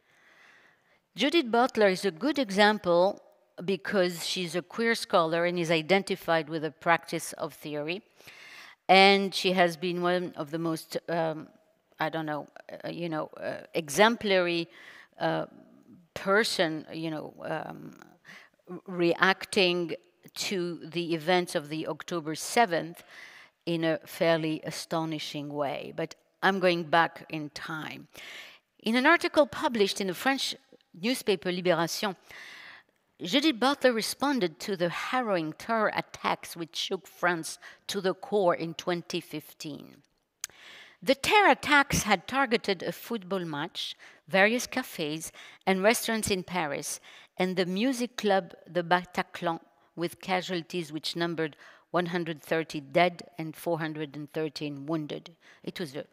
Judith Butler is a good example because she's a queer scholar and is identified with the practice of theory. And she has been one of the most, exemplary person, reacting to the events of the October 7th in a fairly astonishing way. But I'm going back in time. In an article published in the French newspaper Libération, Judith Butler responded to the harrowing terror attacks which shook France to the core in 2015. The terror attacks had targeted a football match, various cafes and restaurants in Paris, and the music club the Bataclan, with casualties which numbered 130 dead and 413 wounded. It was a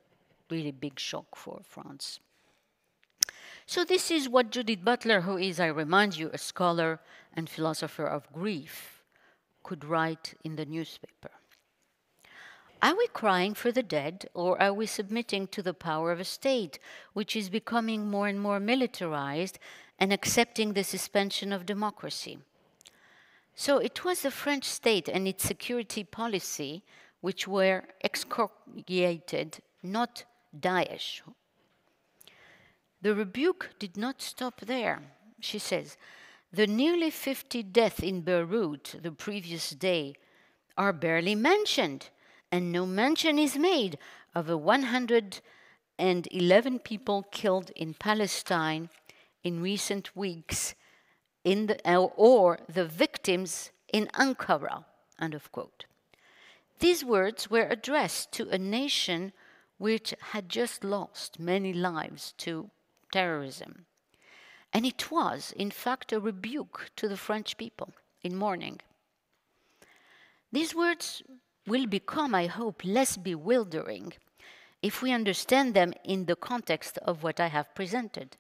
really big shock for France. So this is what Judith Butler, who is, I remind you, a scholar and philosopher of grief, could write in the newspaper. Are we crying for the dead, or are we submitting to the power of a state which is becoming more and more militarized and accepting the suspension of democracy? So it was the French state and its security policy which were excoriated, not Daesh. The rebuke did not stop there. She says, the nearly 50 deaths in Beirut the previous day are barely mentioned, and no mention is made of the 111 people killed in Palestine in recent weeks, or the victims in Ankara, end of quote. These words were addressed to a nation which had just lost many lives to terrorism. And it was, in fact, a rebuke to the French people in mourning. These words will become, I hope, less bewildering if we understand them in the context of what I have presented.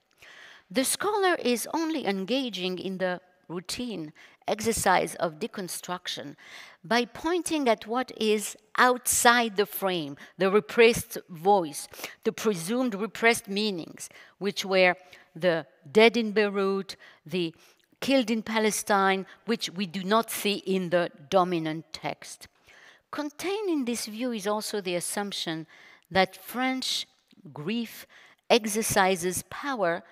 The scholar is only engaging in the routine exercise of deconstruction by pointing at what is outside the frame, the repressed voice, the presumed repressed meanings, which were the dead in Beirut, the killed in Palestine, which we do not see in the dominant text. Contained in this view is also the assumption that French grief exercises power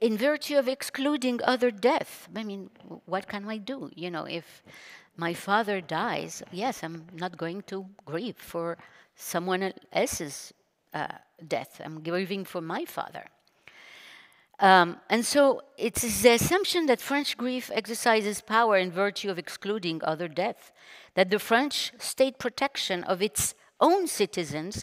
in virtue of excluding other death. I mean, what can I do? You know, if my father dies, yes, I'm not going to grieve for someone else's death. I'm grieving for my father. And so it's the assumption that French grief exercises power in virtue of excluding other death, that the French state protection of its own citizens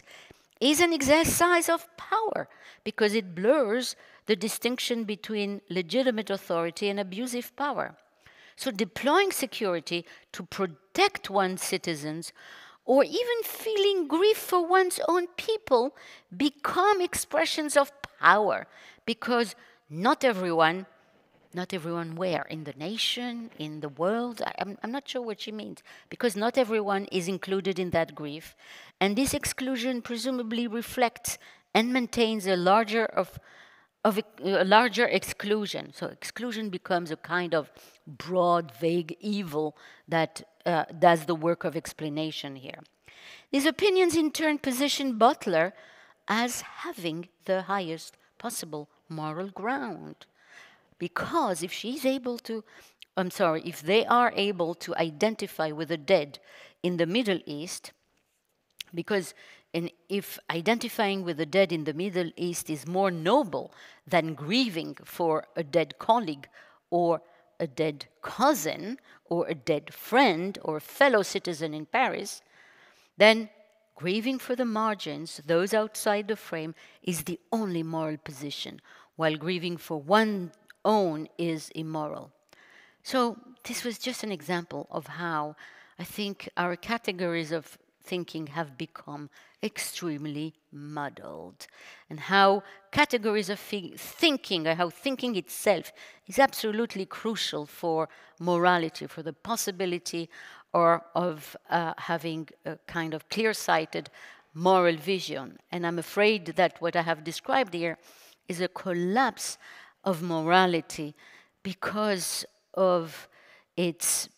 is an exercise of power because it blurs the distinction between legitimate authority and abusive power. So deploying security to protect one's citizens or even feeling grief for one's own people become expressions of power because not everyone where? In the nation, in the world? I'm not sure what she means. Because not everyone is included in that grief. And this exclusion presumably reflects and maintains a larger exclusion. So exclusion becomes a kind of broad, vague evil that does the work of explanation here. These opinions in turn position Butler as having the highest possible moral ground. Because if they are able to identify with the dead in the Middle East, because and if identifying with the dead in the Middle East is more noble than grieving for a dead colleague or a dead cousin or a dead friend or fellow citizen in Paris, then grieving for the margins, those outside the frame, is the only moral position, while grieving for one's own is immoral. So this was just an example of how I think our categories of thinking have become extremely muddled, and how categories of thinking, or how thinking itself is absolutely crucial for morality, for the possibility or of having a kind of clear-sighted moral vision. And I'm afraid that what I have described here is a collapse of morality because of its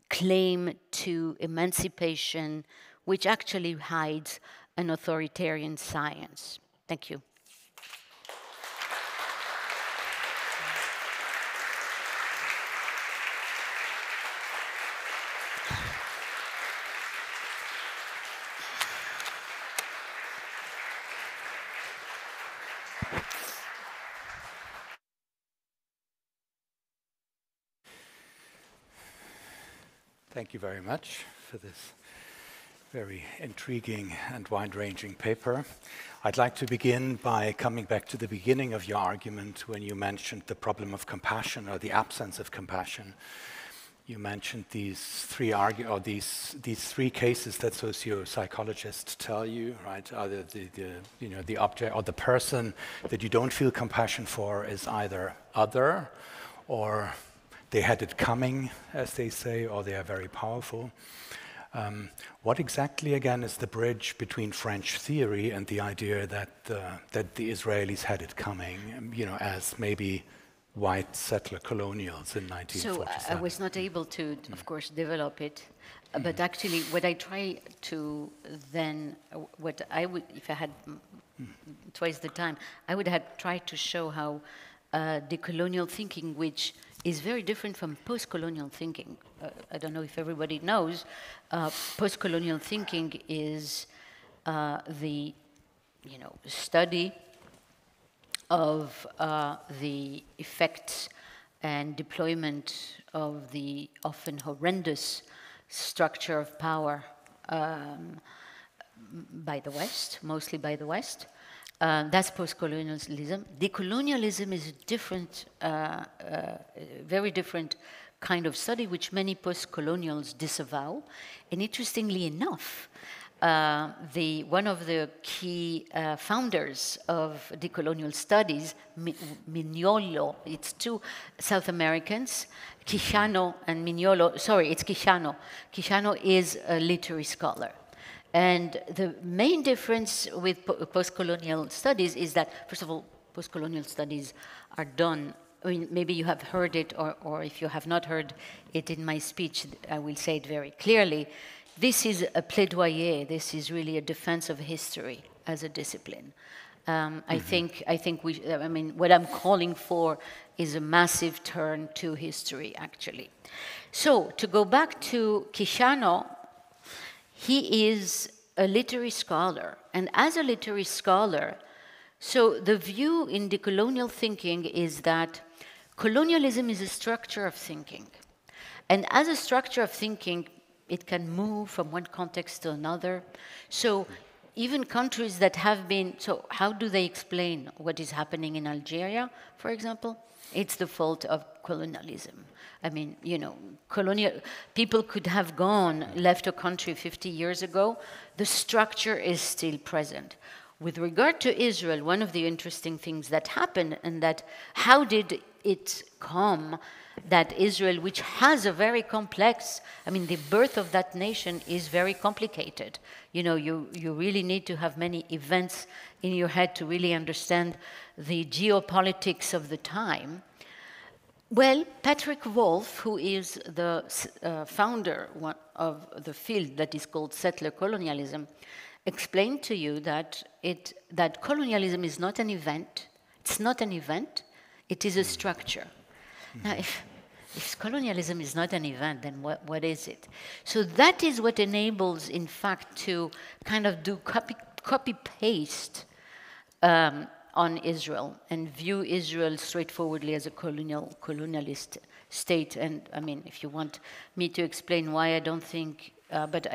claim to emancipation, which actually hides an authoritarian science. Thank you. Thank you very much for this very intriguing and wide-ranging paper. I'd like to begin by coming back to the beginning of your argument when you mentioned the problem of compassion or the absence of compassion. You mentioned these three cases that socio-psychologists tell you, right? Either the object or the person that you don't feel compassion for is either other, or they had it coming, as they say, or they are very powerful. What exactly, again, is the bridge between French theory and the idea that the Israelis had it coming, as maybe white settler colonials in 1947? So I was not able to, of course, develop it, but actually, what I try to then, what I would, if I had twice the time, I would have tried to show how decolonial thinking, which is very different from post-colonial thinking. I don't know if everybody knows, post-colonial thinking is the study of the effects and deployment of the often horrendous structure of power by the West, mostly by the West. That's post-colonialism. Decolonialism is a different, very different kind of study, which many post-colonials disavow. And interestingly enough, one of the key founders of decolonial studies, Mignolo, it's two South Americans, Quijano and Mignolo, sorry, it's Quijano. Quijano is a literary scholar. And the main difference with post-colonial studies is that, first of all, post-colonial studies are done, I mean, maybe you have heard it, or if you have not heard it in my speech, I will say it very clearly. This is a plaidoyer. This is really a defense of history as a discipline. I think what I'm calling for is a massive turn to history, actually. So, to go back to Quijano, he is a literary scholar, and as a literary scholar, so the view in decolonial thinking is that colonialism is a structure of thinking. And as a structure of thinking, it can move from one context to another. So even countries that have been, so how do they explain what is happening in Algeria, for example? It's the fault of colonialism. I mean, people could have left a country 50 years ago. The structure is still present. With regard to Israel, one of the interesting things that happened, and that how did it come that Israel, which has a very complex, I mean, the birth of that nation is very complicated. You really need to have many events in your head to really understand the geopolitics of the time. Well, Patrick Wolf, who is the founder of the field that is called settler colonialism, explained to you that colonialism is not an event. It's not an event. It is a structure. Now, if colonialism is not an event, then what is it? So that is what enables, in fact, to kind of do copy-paste on Israel and view Israel straightforwardly as a colonialist state. And I mean, if you want me to explain why I don't think, but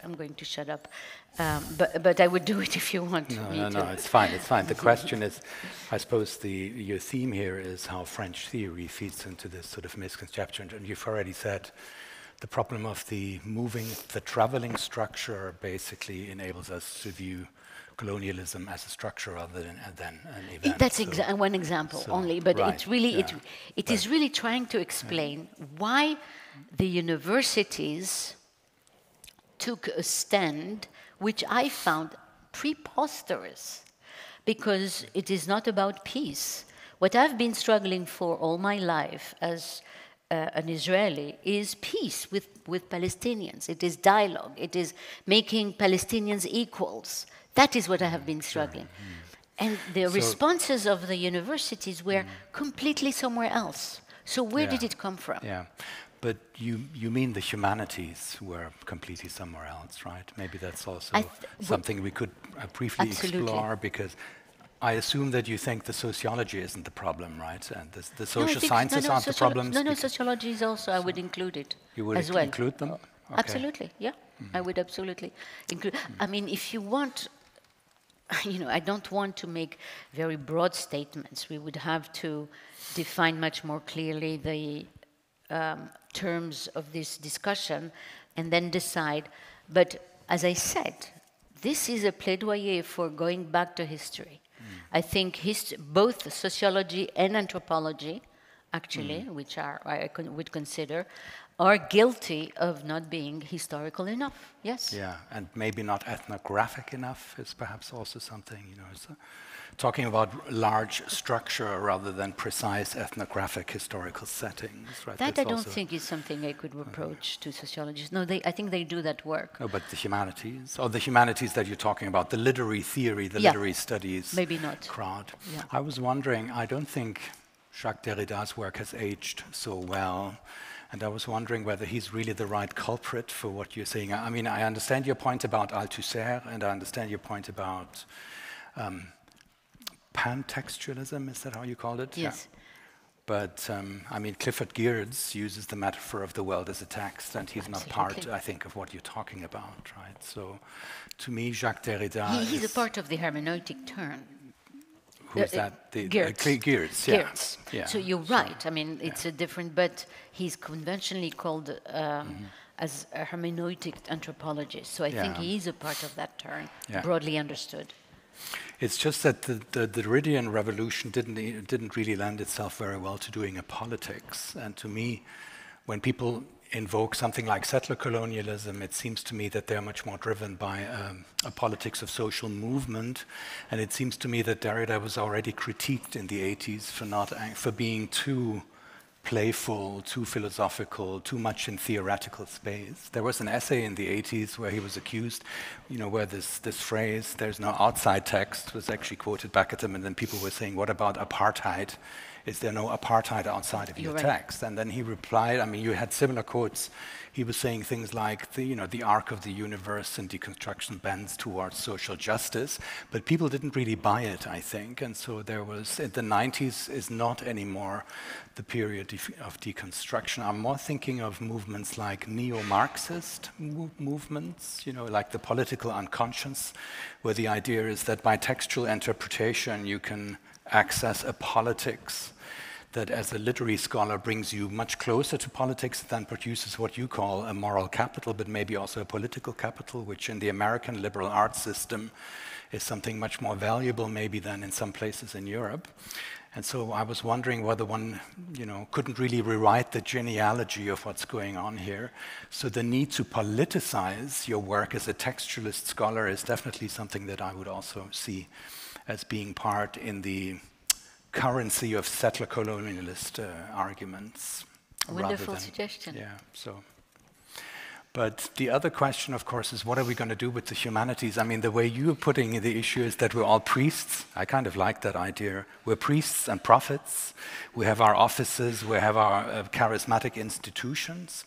I'm going to shut up. But I would do it if you want me to. No, it's fine, it's fine. The question is, I suppose your theme here is how French theory feeds into this sort of misconception. And you've already said the problem of the traveling structure basically enables us to view colonialism as a structure rather than an event. That's one example only, but right, it's really it is really trying to explain why the universities took a stand, which I found preposterous, because it is not about peace. What I've been struggling for all my life as an Israeli is peace with Palestinians. It is dialogue. It is making Palestinians equals. That is what I have been struggling. And the responses of the universities were completely somewhere else. So where did it come from? Yeah, but you mean the humanities were completely somewhere else, right? Maybe that's also something we could briefly explore, because I assume that you think the sociology isn't the problem, right? And the social sciences aren't the problems? No, sociology is also, I would include it you would as well. Include them? Okay. Absolutely, yeah. I would absolutely include. I mean, if you want, I don't want to make very broad statements. We would have to define much more clearly the terms of this discussion and then decide. But as I said, this is a plaidoyer for going back to history. I think both sociology and anthropology, actually, which I would consider, are guilty of not being historical enough. Yes. Yeah, and maybe not ethnographic enough is perhaps also something, talking about large structure rather than precise ethnographic historical settings, right? That I don't think is something I could reproach to sociologists. No, I think they do that work. No, but the humanities, or the humanities that you're talking about, the literary theory, the literary studies maybe not. crowd. Yeah. I was wondering, I don't think Jacques Derrida's work has aged so well. And I was wondering whether he's really the right culprit for what you're saying. I mean, I understand your point about Althusser, and I understand your point about pantextualism, is that how you called it? Yes. Yeah. But, I mean, Clifford Geertz uses the metaphor of the world as a text, and he's not part, I think, of what you're talking about, right? So, to me, Jacques Derrida He's a part of the hermeneutic turn. Who's that? Geertz. Yeah. Geertz. Yeah. So you're right. I mean, it's a different, but he's conventionally called as a hermeneutic anthropologist. So I think he is a part of that turn, broadly understood. It's just that the Derridian revolution didn't really lend itself very well to doing a politics. And to me, when people invoke something like settler colonialism, it seems to me that they're much more driven by a politics of social movement. And it seems to me that Derrida was already critiqued in the 80s for being too playful, too philosophical, too much in theoretical space. There was an essay in the 80s where he was accused, where this phrase, "there's no outside text," was actually quoted back at him, and then people were saying, "What about apartheid? Is there no apartheid outside of your text?" And then he replied, I mean, you had similar quotes. He was saying things like, the arc of the universe and deconstruction bends towards social justice, but people didn't really buy it, I think. And so the 90s is not anymore the period of deconstruction. I'm more thinking of movements like neo-Marxist movements, like the political unconscious, where the idea is that by textual interpretation you can access a politics that as a literary scholar brings you much closer to politics than produces what you call a moral capital, but maybe also a political capital, which in the American liberal arts system is something much more valuable maybe than in some places in Europe. And so I was wondering whether one, couldn't really rewrite the genealogy of what's going on here. So the need to politicize your work as a textualist scholar is definitely something that I would also see as being part in the currency of settler colonialist arguments. Wonderful suggestion. Yeah, so. But the other question, of course, is what are we going to do with the humanities? I mean, the way you're putting the issue is that we're all priests. I kind of like that idea. We're priests and prophets. We have our offices. We have our charismatic institutions.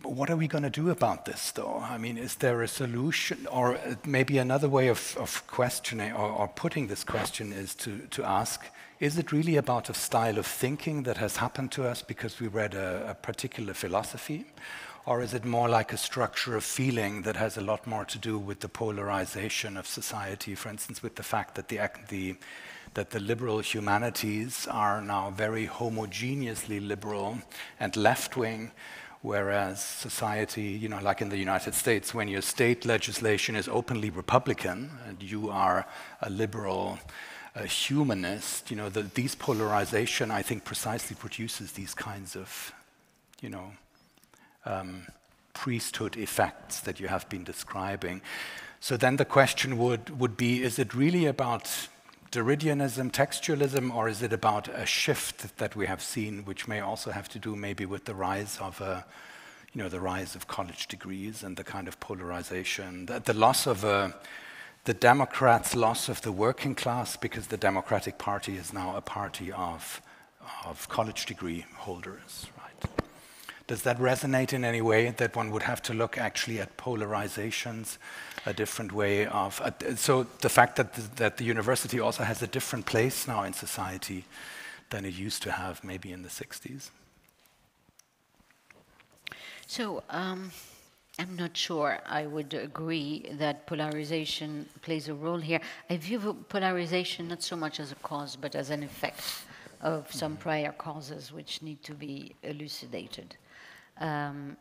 what are we going to do about this, though? I mean, is there a solution? Or maybe another way of questioning or putting this question is to ask, is it really about a style of thinking that has happened to us because we read a particular philosophy? Or is it more like a structure of feeling that has a lot more to do with the polarization of society, for instance, with the fact that the liberal humanities are now very homogeneously liberal and left-wing, whereas society, like in the United States, when your state legislation is openly Republican and you are a liberal humanist, these polarization, I think, precisely produces these kinds of, priesthood effects that you have been describing. So then the question would be, is it really about Derridianism, textualism, or is it about a shift that we have seen, which may also have to do maybe with the rise of the rise of college degrees and the kind of polarization, the loss of the Democrats' loss of the working class, because the Democratic Party is now a party of college degree holders, right? Does that resonate in any way, that one would have to look actually at polarizations, a different way of... so the fact that the university also has a different place now in society than it used to have maybe in the 60s? So I'm not sure I would agree that polarization plays a role here. I view polarization not so much as a cause, but as an effect of some prior causes which need to be elucidated. And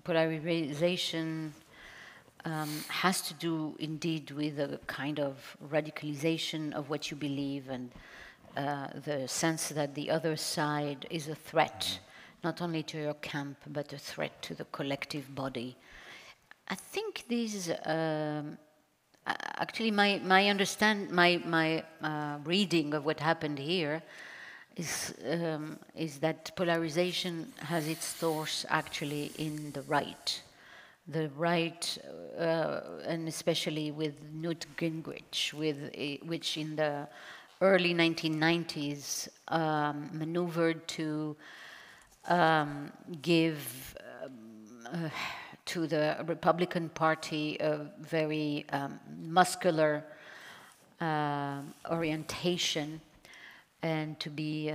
polarization has to do indeed with a kind of radicalization of what you believe and the sense that the other side is a threat, not only to your camp, but a threat to the collective body. I think these, actually my reading of what happened here is that polarization has its source actually in the right. The right, and especially with Newt Gingrich, which in the early 1990s maneuvered to give to the Republican Party a very muscular orientation, and to be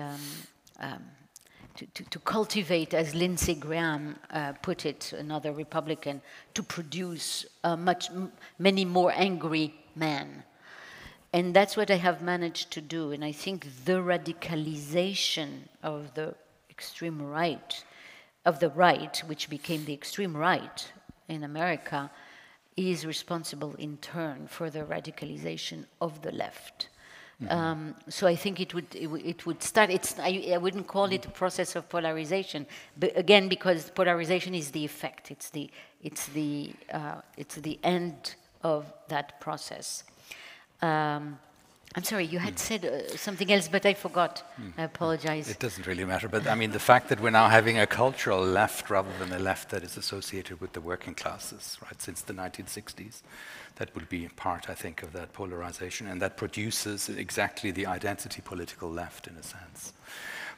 to cultivate, as Lindsey Graham put it, another Republican, to produce many more angry men. And that's what I have managed to do. And I think the radicalization of the extreme right, of the right, which became the extreme right in America, is responsible in turn for the radicalization of the left. So I think it would start. I wouldn't call it a process of polarization, but again, because polarization is the effect. It's the end of that process. I'm sorry, you had said something else, but I forgot. I apologize. It doesn't really matter, but I mean, the fact that we're now having a cultural left rather than a left that is associated with the working classes, right, since the 1960s, that would be part, I think, of that polarization, and that produces exactly the identity political left, in a sense.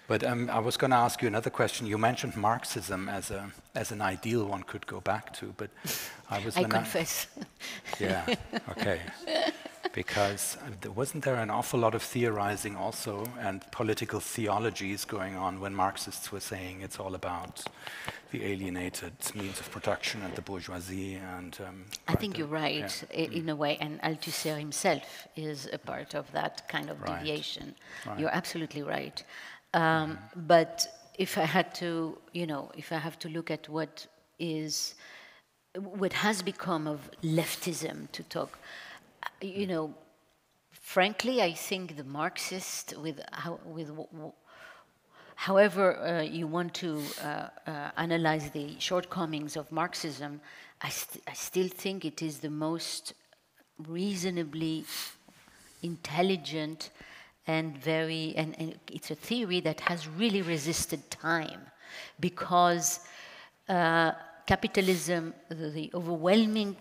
But I was going to ask you another question. You mentioned Marxism as an ideal one could go back to, but I confess. Yeah, okay. Because wasn't there an awful lot of theorizing also and political theologies going on when Marxists were saying it's all about the alienated means of production and the bourgeoisie? And I think you're right, in a way, and Althusser himself is a part of that kind of deviation. Right. You're absolutely right. But if I had to, if I have to look at what has become of leftism, to talk, frankly, I think the Marxist, however you want to analyze the shortcomings of Marxism, I still think it is the most reasonably intelligent and and it's a theory that has really resisted time, because capitalism, the overwhelming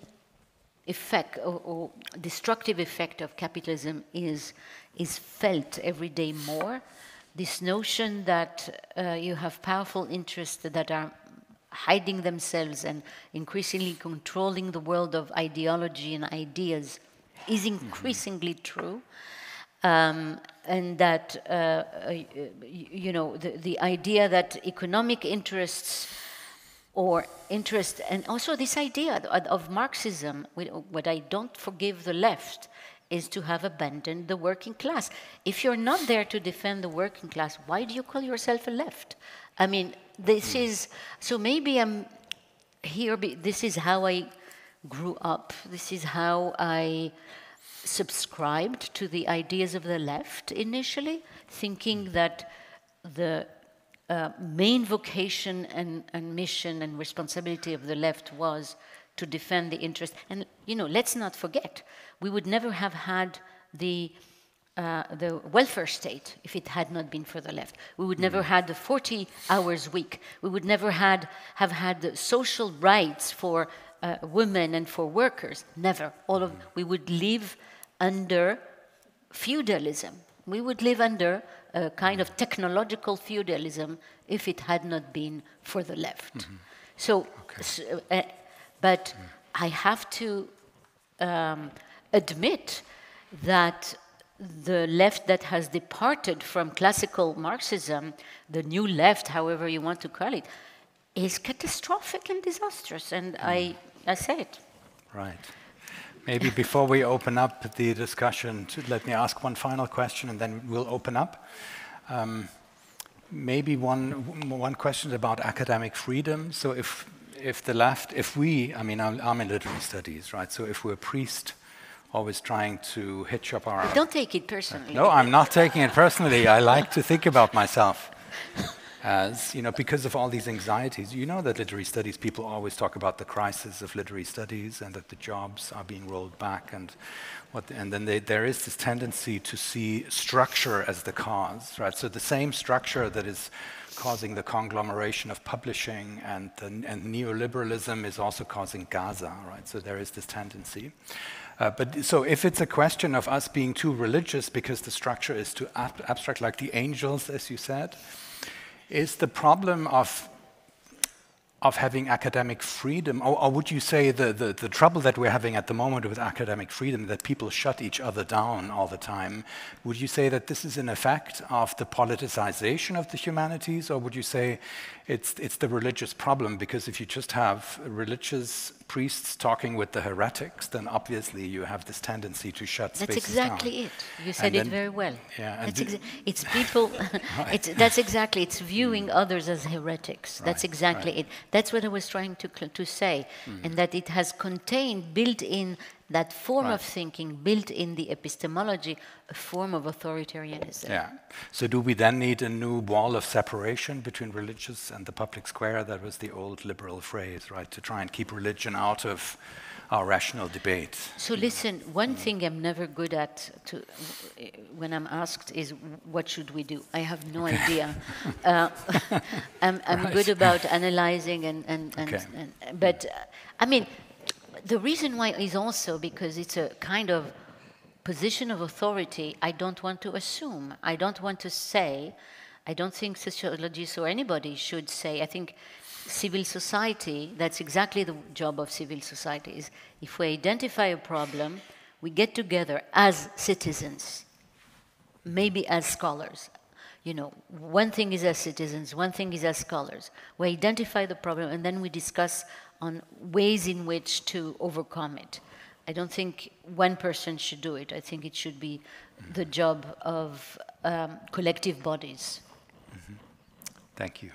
effect or destructive effect of capitalism is felt every day more. This notion that you have powerful interests that are hiding themselves and increasingly controlling the world of ideology and ideas is increasingly true. And that, you know, the idea that economic interests or interest, and also this idea of Marxism, what I don't forgive the left, is to have abandoned the working class. If you're not there to defend the working class, why do you call yourself a left? I mean, this is, so maybe I'm here, this is how I grew up, this is how I subscribed to the ideas of the left initially, thinking that the main vocation and mission and responsibility of the left was to defend the interest. And, you know, let's not forget, we would never have had the welfare state if it had not been for the left. We would never had the 40 hours week. We would never have had the social rights for women and for workers. Never. We would live under feudalism. We would live under a kind of technological feudalism if it had not been for the left. So, but I have to admit that the left that has departed from classical Marxism, the new left, however you want to call it, is catastrophic and disastrous, and I say it. Right. Maybe before we open up the discussion, let me ask one final question, and then we'll open up. Maybe one question about academic freedom. So if the left, if we, I mean, I'm in literary studies, right? So if we're a priest, always trying to hitch up our... Don't take it personally. No, I'm not taking it personally. I like to think about myself as, you know, because of all these anxieties. You know that literary studies, people always talk about the crisis of literary studies and that the jobs are being rolled back and then there is this tendency to see structure as the cause, right? So the same structure that is causing the conglomeration of publishing and neoliberalism is also causing Gaza, right? So there is this tendency. But so if it's a question of us being too religious because the structure is too abstract, like the angels, as you said, is the problem of having academic freedom, or would you say the trouble that we're having at the moment with academic freedom, that people shut each other down all the time, would you say that this is an effect of the politicization of the humanities, or would you say it's the religious problem? Because if you just have religious priests talking with the heretics, then obviously you have this tendency to shut spaces down. That's exactly it. You said it very well. Yeah, it's people, that's exactly, it's viewing others as heretics. That's exactly it. That's what I was trying to say, and that it has contained, built in that form of thinking, built in the epistemology, a form of authoritarianism. Yeah. So do we then need a new wall of separation between religious and the public square? That was the old liberal phrase, right? To try and keep religion out of our rational debate. So listen, one thing I'm never good at when I'm asked is, what should we do? I have no idea. I'm good about analyzing but I mean, the reason why is also because it's a kind of position of authority I don't want to assume. I don't want to say, I don't think sociologists or anybody should say, I think civil society, that's exactly the job of civil society, is if we identify a problem, we get together as citizens, maybe as scholars. You know, one thing is as citizens, one thing is as scholars. We identify the problem and then we discuss on ways in which to overcome it. I don't think one person should do it. I think it should be the job of collective bodies. Thank you.